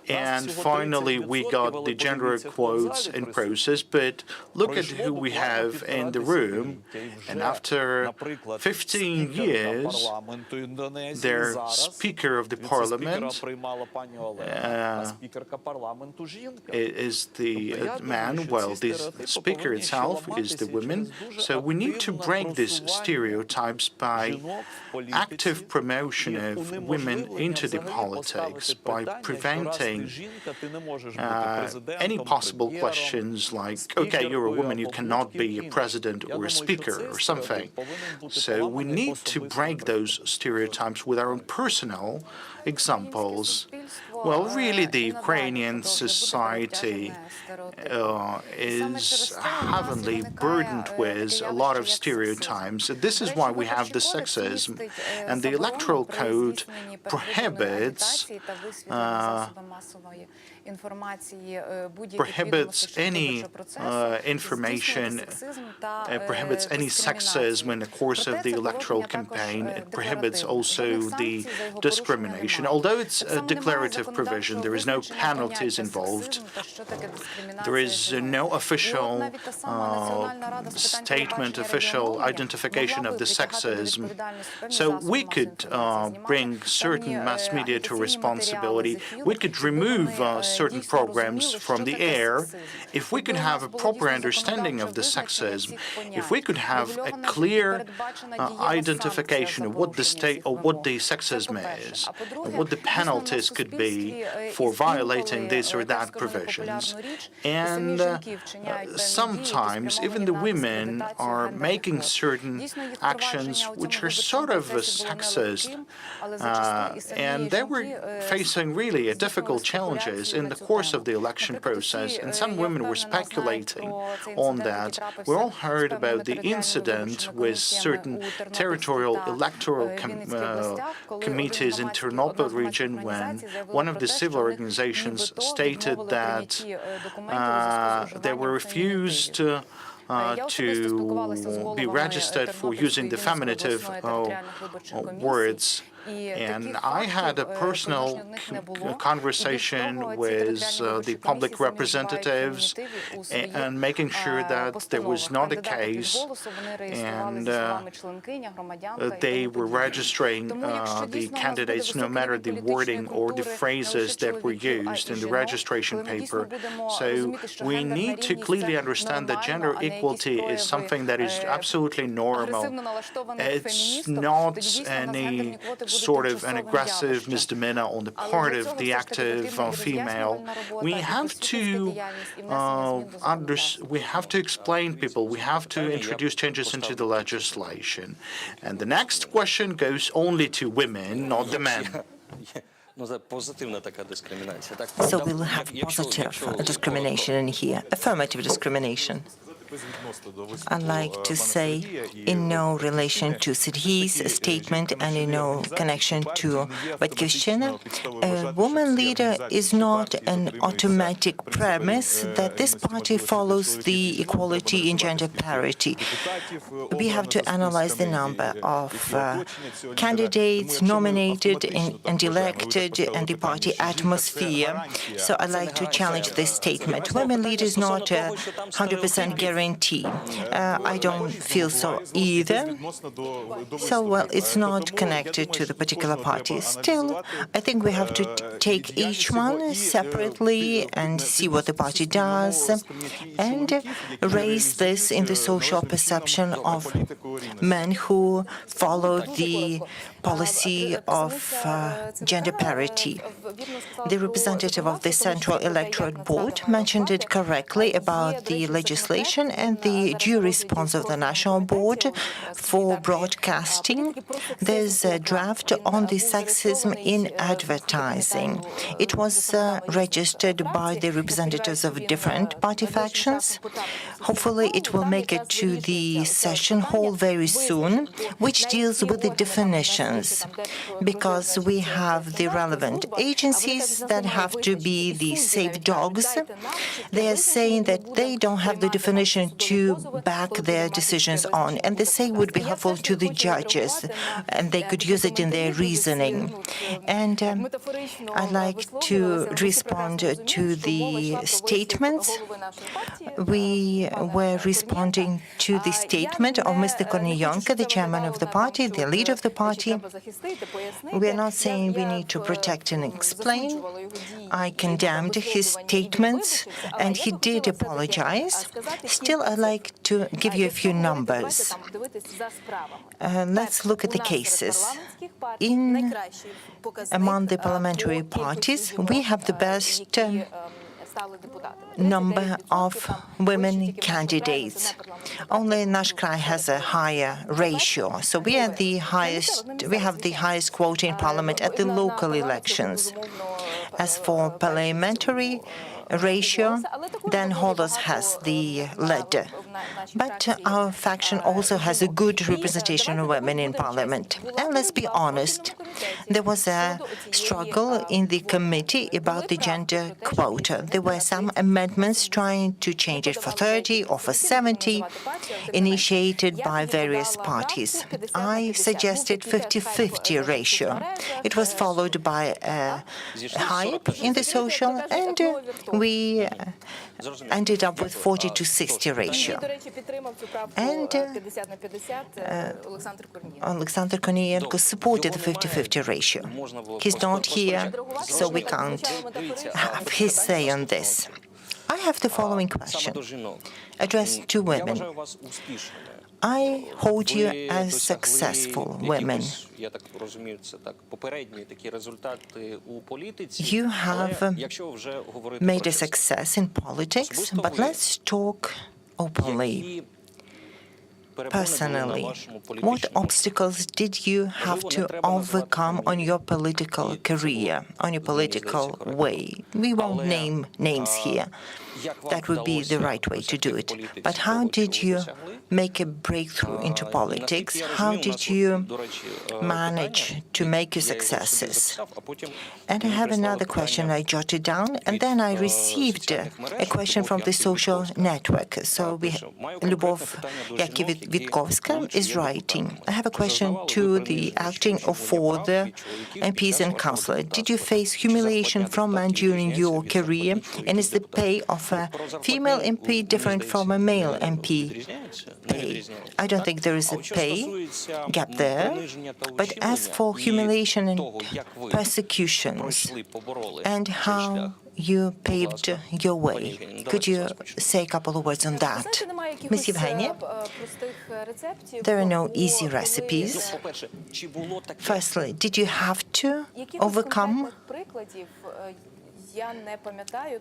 And finally, we got the gender quotes in process. But look at who we have in the room. And after 15 years, their Speaker of the Parliament is the man, while the Speaker itself is the woman. So we need to break these stereotypes by active promotion of women into the politics, by preventing any possible questions like, okay, you're a woman, you cannot be a president or a speaker or something. So we need to break those stereotypes with our own personal examples. Well, really, the Ukrainian society is heavily burdened with a lot of stereotypes. This is why we have the sexism. And the electoral code prohibits any information, prohibits any sexism in the course of the electoral campaign. It prohibits also the discrimination. Although it's a declarative provision, there is no penalties involved. There is no official statement, official identification of the sexism. So we could bring certain mass media to responsibility. We could remove certain programs from the air if we could have a proper understanding of the sexism, if we could have a clear identification of what the state or what the sexism is, and what the penalties could be for violating this or that provisions. And sometimes even the women are making certain actions which are sort of sexist, and they were facing really difficult challenges in the course of the election process, and some women were speculating on that. We all heard about the incident with certain territorial electoral committees in Ternopil region when one of the civil organizations stated that they were refused to be registered for using the feminative words. And I had a personal conversation with the public representatives and making sure that there was not a case, and they were registering the candidates no matter the wording or the phrases that were used in the registration paper. So we need to clearly understand that gender equality is something that is absolutely normal. It's not any sort of an aggressive misdemeanor on the part of the active female. We have to explain people. We have to introduce changes into the legislation. And the next question goes only to women, not the men. Ну, це позитивна така дискримінація. Так, So we'll have positive discrimination in here, affirmative discrimination. I'd like to say, in no relation to Serhi's statement and in no connection to Batькivshchina, a woman leader is not an automatic premise that this party follows the equality in gender parity. We have to analyze the number of candidates nominated and elected and the party atmosphere. So I'd like to challenge this statement. Women leader is not a 100% guarantee. I don't feel so either. So, well, it's not connected to the particular party. Still, I think we have to take each one separately and see what the party does and raise this in the social perception of men who follow the policy of gender parity. The representative of the Central Electorate Board mentioned it correctly about the legislation and the due response of the National Board for broadcasting. There's a draft on the sexism in advertising. It was registered by the representatives of different party factions. Hopefully, it will make it to the session hall very soon, which deals with the definitions, because we have the relevant agencies that have to be the safe dogs. They are saying that they don't have the definition to back their decisions on, and they say would be helpful to the judges, and they could use it in their reasoning. And I'd like to respond to the statements. We were responding to the statement of Mr. Korniyenko, the chairman of the party, the leader of the party. We are not saying we need to protect and explain. I condemned his statements, and he did apologize. Still, I'd like to give you a few numbers. Let's look at the cases. Among the parliamentary parties, we have the best number of women candidates. Only Nash Krai has a higher ratio. So we have the highest quota in parliament at the local elections. As for parliamentary ratio, Dan Holos has the lead. But our faction also has a good representation of women in parliament. And let's be honest, there was a struggle in the committee about the gender quota. There were some amendments trying to change it for 30 or for 70, initiated by various parties. I suggested 50-50 ratio. It was followed by a hype in the social, and we ended up with 40-60 ratio. And Alexander Korniyenko supported the 50-50 ratio. He's not here, so we can't have his say on this. I have the following question, addressed to women. I hold you as successful women. You have made a success in politics, but let's talk openly. Personally, what obstacles did you have to overcome on your political career, on your political way? We won't name names here. That would be the right way to do it. But how did you make a breakthrough into politics? How did you manage to make your successes? And I have another question I jotted down, and then I received a question from the social network. So Lyubov Yakovitkovska is writing. I have a question to the acting or for the MPs and councillors. Did you face humiliation from men during your career? And is the pay of a female MP different from a male MP pay? I don't think there is a pay gap there. But as for humiliation and persecutions, and how you paved your way. Could you say a couple of words on that? Miss Evgenia? There are no easy recipes. По-перше, чи було таке? Firstly, did you have to overcome?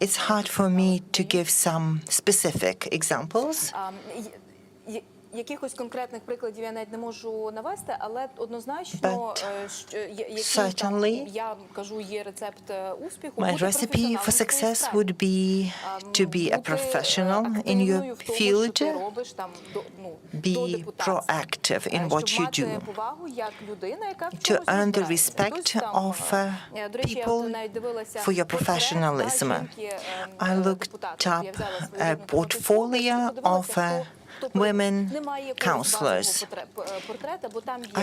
It's hard for me to give some specific examples. Якихось конкретних прикладів я навіть не можу навести, але однозначно, certainly, я кажу, є рецепт успіху. My recipe for success would be to be a professional in your field, be proactive in what you do, to earn the respect of people for your professionalism. I looked up a portfolio of women councillors.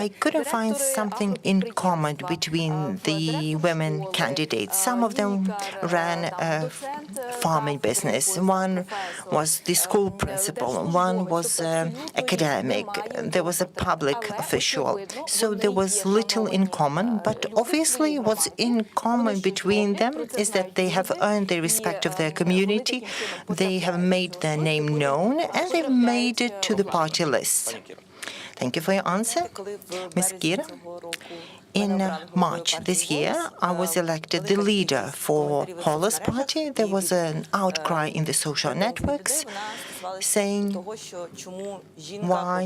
I couldn't find something in common between the women candidates. Some of them ran a farming business. One was the school principal. One was academic. There was a public official. So there was little in common. But obviously what's in common between them is that they have earned the respect of their community. They have made their name known and they've made it to the party list. Thank you for your answer. Ms. Kira? In March this year, I was elected the leader for Holos Party. There was an outcry in the social networks saying, why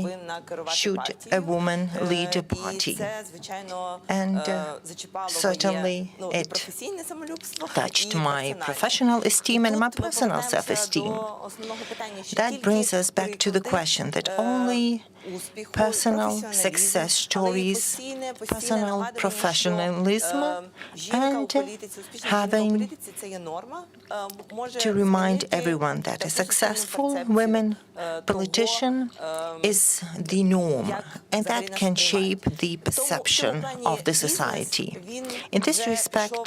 should a woman lead a party? And certainly it touched my professional esteem and my personal self-esteem. That brings us back to the question that only personal success stories, personal professionalism, and having to remind everyone that a successful women politician is the norm, and that can shape the perception of the society. In this respect,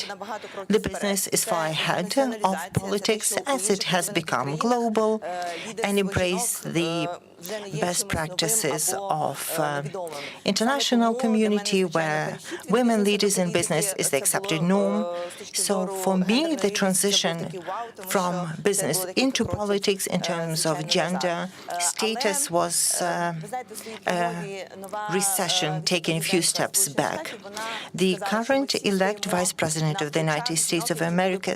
the business is far ahead of politics as it has become global and embraced the best practices of international community where women leaders in business is the accepted norm. So for me, the transition from business into politics in terms of gender status was a recession taking a few steps back. The current elect Vice President of the United States of America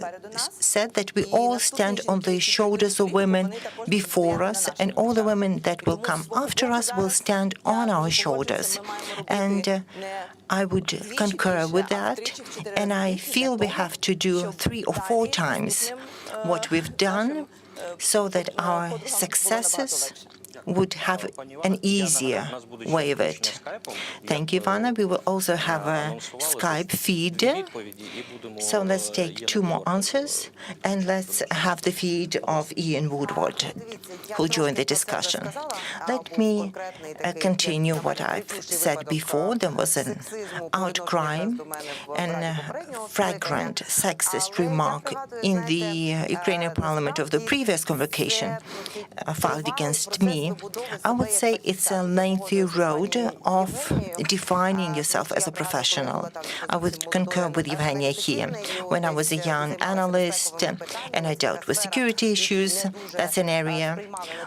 said that we all stand on the shoulders of women before us, and all the women that will come after us will stand on our shoulders. And I would concur with that, and I feel we have to do 3 or 4 times what we've done so that our successors would have an easier way of it. Thank you, Ivana. We will also have a Skype feed. So let's take 2 more answers, and let's have the feed of Ian Woodward, who'll join the discussion. Let me continue what I've said before. There was an outcry and a flagrant sexist remark in the Ukrainian parliament of the previous convocation filed against me. I would say it's a lengthy road of defining yourself as a professional. I would concur with Evgenia here. When I was a young analyst and I dealt with security issues, that's an area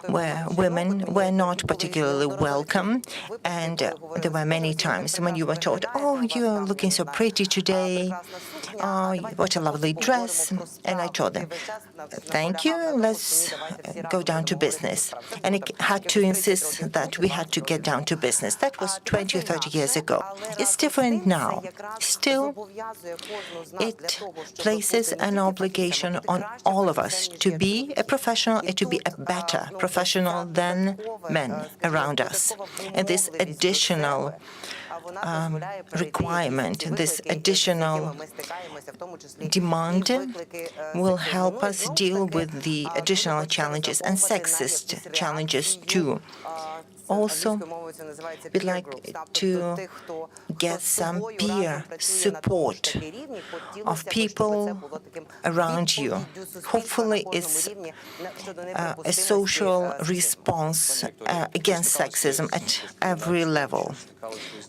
where women were not particularly welcome. And there were many times when you were told, oh, you're looking so pretty today. Oh, what a lovely dress. And I told them, thank you, let's go down to business. And I had to insist that we had to get down to business. That was 20 or 30 years ago. It's different now. Still, it places an obligation on all of us to be a professional and to be a better professional than men around us. And this additional requirement, this additional demand will help us deal with the additional challenges and sexist challenges too. Also, we'd like to get some peer support of people around you. Hopefully, it's a social response against sexism at every level.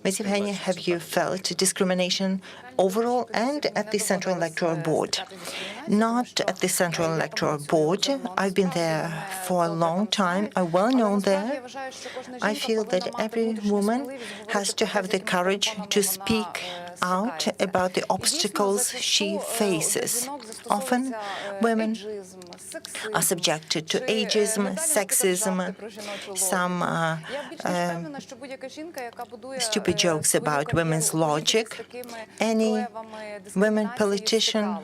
Ms. Evgenia, have you felt discrimination overall and at the Central Electoral Board. Not at the Central Electoral Board. I've been there for a long time. I'm well known there. I feel that every woman has to have the courage to speak out about the obstacles she faces. Often, women are subjected to ageism, sexism, some stupid jokes about women's logic. Any women politician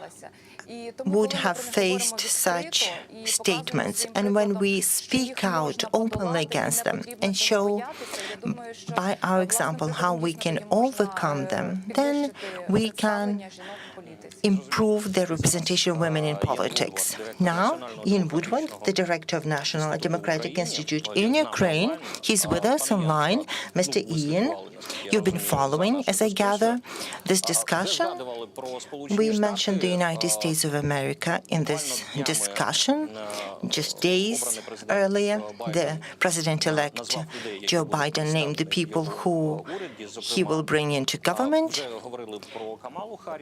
would have faced such statements. And when we speak out openly against them and show by our example how we can overcome them, then we can improve the representation of women in politics. Now, Ian Woodward, the director of National Democratic Institute in Ukraine, he's with us online. Mr. Ian, you've been following, as I gather, this discussion. We mentioned the United States of America in this discussion. Just days earlier, the president-elect Joe Biden named the people who he will bring into government.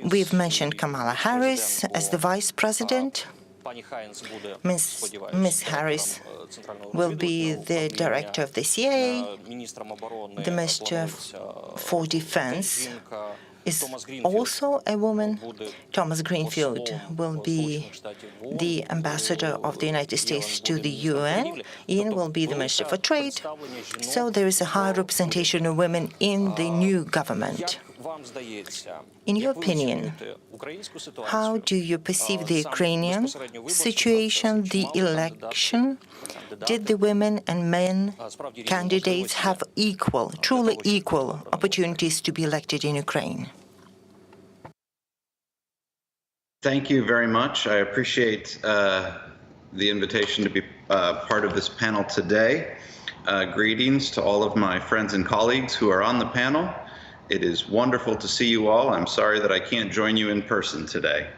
We've mentioned Kamala Harris as the vice president. Ms. Harris will be the director of the CIA. The Minister for Defense is also a woman. Thomas Greenfield will be the ambassador of the United States to the UN. Ian will be the Minister for Trade. So there is a high representation of women in the new government. In your opinion, how do you perceive the Ukrainian situation, the election? Did the women and men candidates have truly equal opportunities to be elected in Ukraine? Thank you very much. I appreciate the invitation to be part of this panel today. Greetings to all of my friends and colleagues who are on the panel. It is wonderful to see you all. I'm sorry that I can't join you in person today.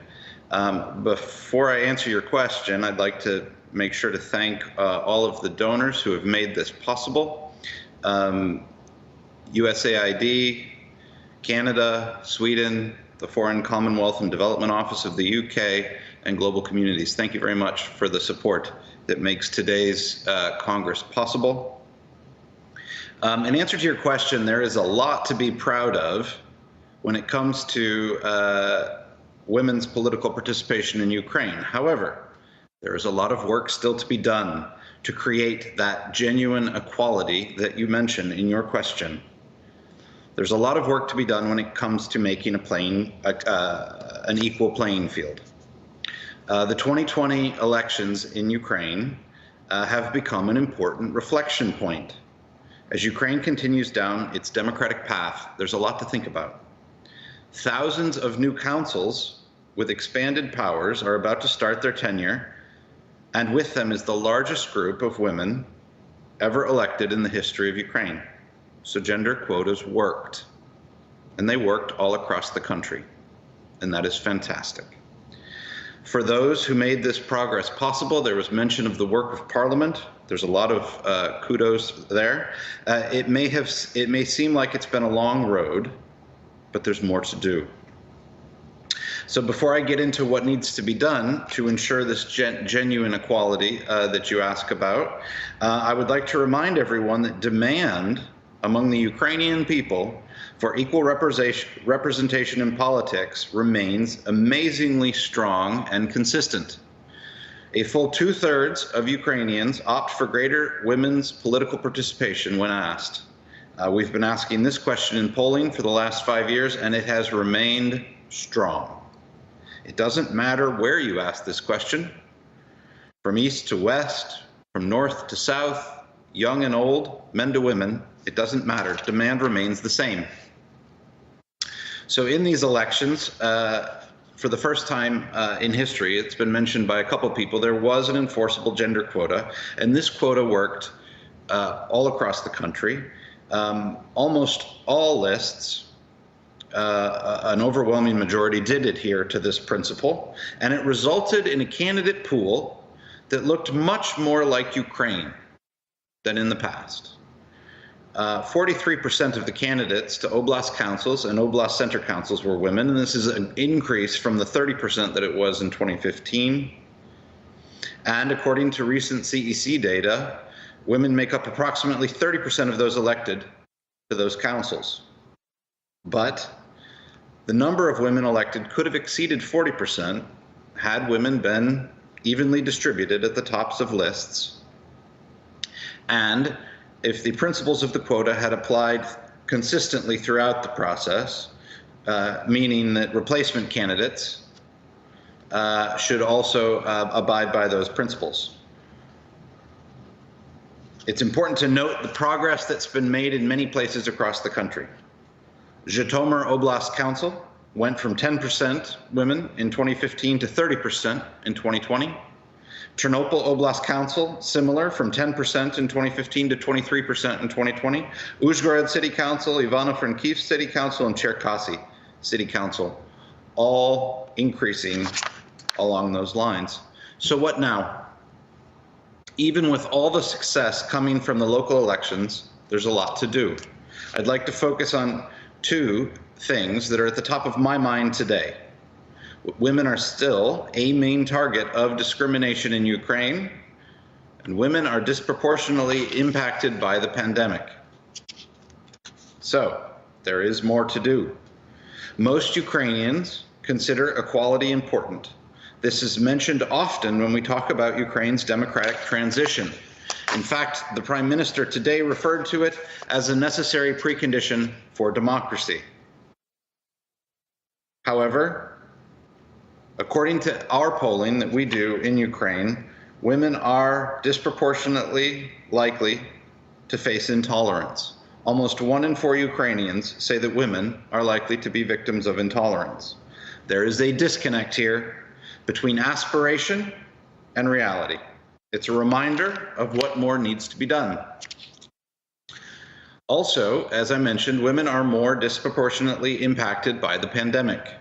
Before I answer your question, I'd like to make sure to thank all of the donors who have made this possible. USAID, Canada, Sweden, the Foreign Commonwealth and Development Office of the UK, and global communities. Thank you very much for the support that makes today's Congress possible. In answer to your question, there is a lot to be proud of when it comes to women's political participation in Ukraine. However, there is a lot of work still to be done to create that genuine equality that you mentioned in your question. There's a lot of work to be done when it comes to making an equal playing field. The 2020 elections in Ukraine have become an important reflection point. As Ukraine continues down its democratic path, there's a lot to think about. Thousands of new councils with expanded powers are about to start their tenure, and with them is the largest group of women ever elected in the history of Ukraine. So gender quotas worked, and they worked all across the country, and that is fantastic. For those who made this progress possible, there was mention of the work of Parliament. There's a lot of kudos there. It may seem like it's been a long road, but there's more to do. So before I get into what needs to be done to ensure this genuine equality that you ask about, I would like to remind everyone that demand among the Ukrainian people for equal representation in politics remains amazingly strong and consistent. A full 2/3 of Ukrainians opt for greater women's political participation when asked. We've been asking this question in polling for the last 5 years, and it has remained strong. It doesn't matter where you ask this question, from east to west, from north to south, young and old, men to women, it doesn't matter. Demand remains the same. So in these elections, for the first time in history, it's been mentioned by a couple people, there was an enforceable gender quota, and this quota worked all across the country. Almost all lists, an overwhelming majority did adhere to this principle, and it resulted in a candidate pool that looked much more like Ukraine than in the past. 43% of the candidates to Oblast councils and Oblast center councils were women, and this is an increase from the 30% that it was in 2015. And according to recent CEC data, women make up approximately 30% of those elected to those councils. But the number of women elected could have exceeded 40% had women been evenly distributed at the tops of lists, and if the principles of the quota had applied consistently throughout the process, meaning that replacement candidates should also abide by those principles. It's important to note the progress that's been made in many places across the country. Zhytomyr Oblast Council went from 10% women in 2015 to 30% in 2020. Ternopil Oblast Council, similar, from 10% in 2015 to 23% in 2020. Uzhgorod City Council, Ivano-Frankivsk City Council, and Cherkasy City Council, all increasing along those lines. So what now? Even with all the success coming from the local elections, there's a lot to do. I'd like to focus on two things that are at the top of my mind today. Women are still a main target of discrimination in Ukraine, and women are disproportionately impacted by the pandemic. So, there is more to do. Most Ukrainians consider equality important. This is mentioned often when we talk about Ukraine's democratic transition. In fact, the Prime Minister today referred to it as a necessary precondition for democracy. However, according to our polling that we do in Ukraine, women are disproportionately likely to face intolerance. Almost 1 in 4 Ukrainians say that women are likely to be victims of intolerance. There is a disconnect here between aspiration and reality. It's a reminder of what more needs to be done. Also, as I mentioned, women are more disproportionately impacted by the pandemic.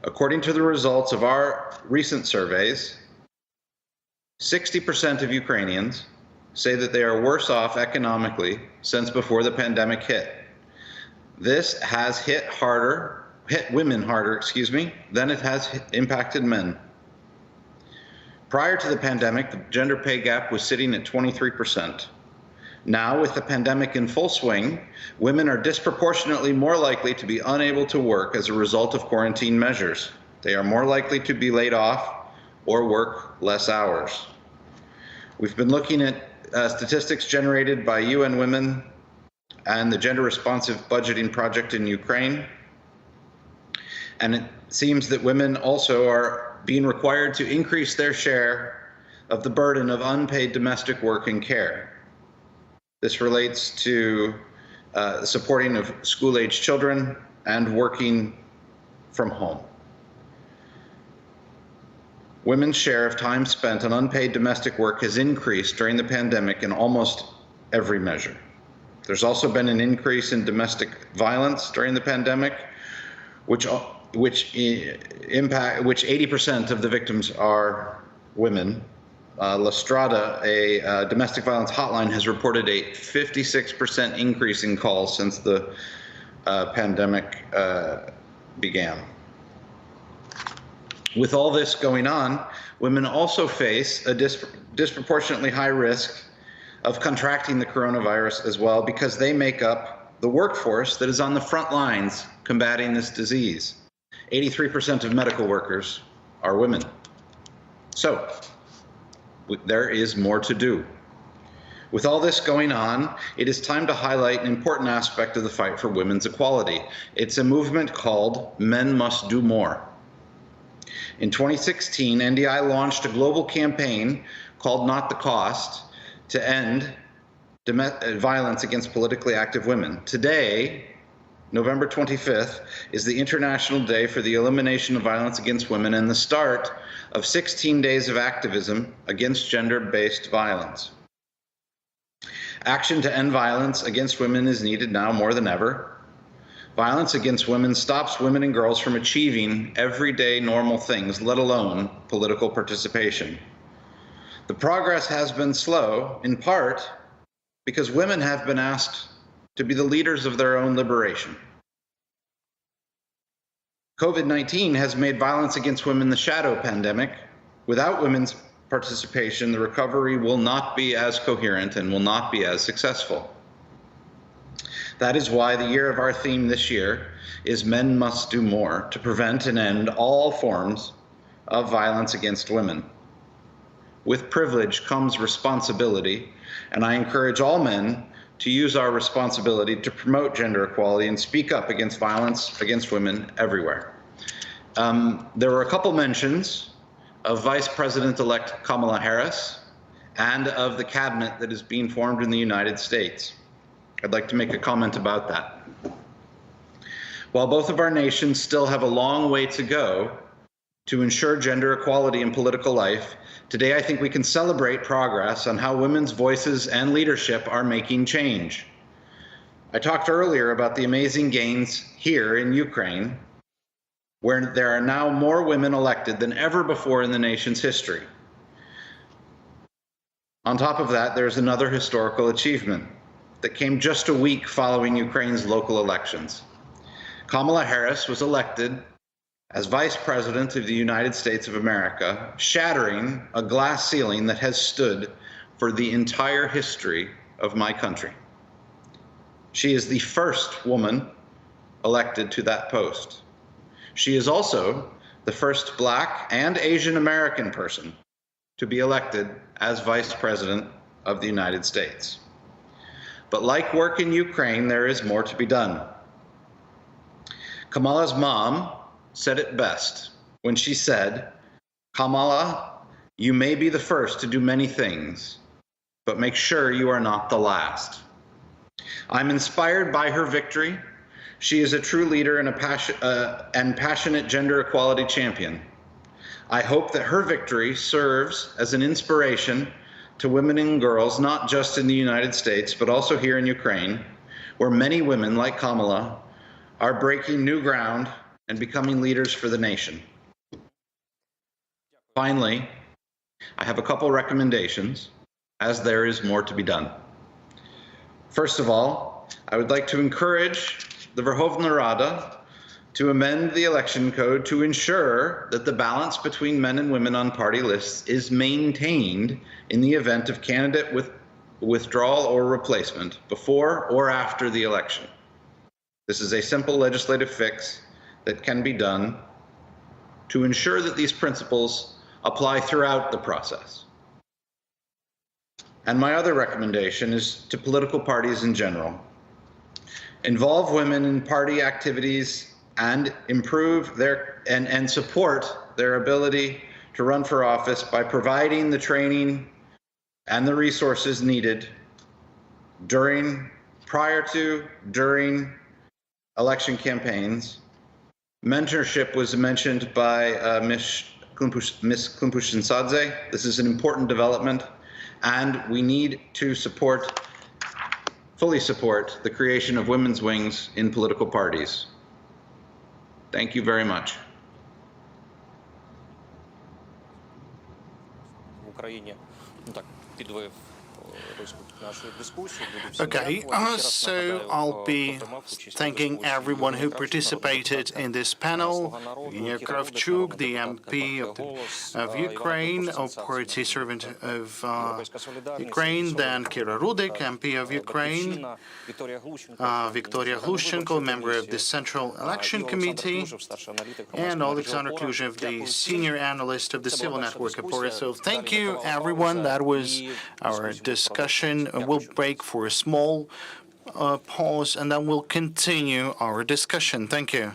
According to the results of our recent surveys, 60% of Ukrainians say that they are worse off economically since before the pandemic hit. This has hit women harder, than it has impacted men. Prior to the pandemic, the gender pay gap was sitting at 23%. Now, with the pandemic in full swing, women are disproportionately more likely to be unable to work as a result of quarantine measures. They are more likely to be laid off or work less hours. We've been looking at statistics generated by UN Women and the Gender Responsive Budgeting Project in Ukraine. And it seems that women also are being required to increase their share of the burden of unpaid domestic work and care. This relates to supporting of school-age children and working from home. Women's share of time spent on unpaid domestic work has increased during the pandemic in almost every measure. There's also been an increase in domestic violence during the pandemic, which 80% of the victims are women. La Strada, a domestic violence hotline, has reported a 56% increase in calls since the pandemic began. With all this going on, women also face a disproportionately high risk of contracting the coronavirus as well, because they make up the workforce that is on the front lines combating this disease. 83% of medical workers are women. So, there is more to do. With all this going on, it is time to highlight an important aspect of the fight for women's equality. It's a movement called Men Must Do More. In 2016, NDI launched a global campaign called Not the Cost to end violence against politically active women. Today, November 25th, is the International Day for the Elimination of Violence Against Women and the start of 16 days of activism against gender-based violence. Action to end violence against women is needed now more than ever. Violence against women stops women and girls from achieving everyday normal things, let alone political participation. The progress has been slow, in part because women have been asked to be the leaders of their own liberation. COVID-19 has made violence against women the shadow pandemic. Without women's participation, the recovery will not be as coherent and will not be as successful. That is why the year of our theme this year is Men Must Do More to prevent and end all forms of violence against women. With privilege comes responsibility, and I encourage all men to use our responsibility to promote gender equality and speak up against violence against women everywhere. There were a couple mentions of Vice President-elect Kamala Harris and of the cabinet that is being formed in the United States. I'd like to make a comment about that. While both of our nations still have a long way to go to ensure gender equality in political life, today I think we can celebrate progress on how women's voices and leadership are making change. I talked earlier about the amazing gains here in Ukraine, where there are now more women elected than ever before in the nation's history. On top of that, there's another historical achievement that came just a week following Ukraine's local elections. Kamala Harris was elected as Vice President of the United States of America, shattering a glass ceiling that has stood for the entire history of my country. She is the first woman elected to that post. She is also the first Black and Asian American person to be elected as Vice President of the United States. But like work in Ukraine, there is more to be done. Kamala's mom said it best when she said, "Kamala, you may be the first to do many things, but make sure you are not the last." I'm inspired by her victory. She is a true leader and passionate gender equality champion. I hope that her victory serves as an inspiration to women and girls, not just in the United States, but also here in Ukraine, where many women like Kamala are breaking new ground and becoming leaders for the nation. Finally, I have a couple recommendations, as there is more to be done. First of all, I would like to encourage the Verkhovna Rada to amend the election code to ensure that the balance between men and women on party lists is maintained in the event of candidate withdrawal or replacement before or after the election. This is a simple legislative fix that can be done to ensure that these principles apply throughout the process. And my other recommendation is to political parties in general. Involve women in party activities and improve their and support their ability to run for office by providing the training and the resources needed prior to, during election campaigns. Mentorship was mentioned by Ms. Klumpushinsadze. This is an important development, and we need to fully support the creation of women's wings in political parties. Thank you very much. В Україні, так, підвив нашу дискусію. Okay, so I'll be thanking everyone who participated in this panel. Irina Kravchuk, the MP of Ukraine, or party servant of Ukraine, then Kira Rudik, MP of Ukraine, Victoria Glushchenko, member of the Central Election Committee, and Alexander Kluzhev, the senior analyst of the Civil Network of Borisov. Thank you, everyone. That was our discussion. We'll break for a small pause, and then we'll continue our discussion. Thank you.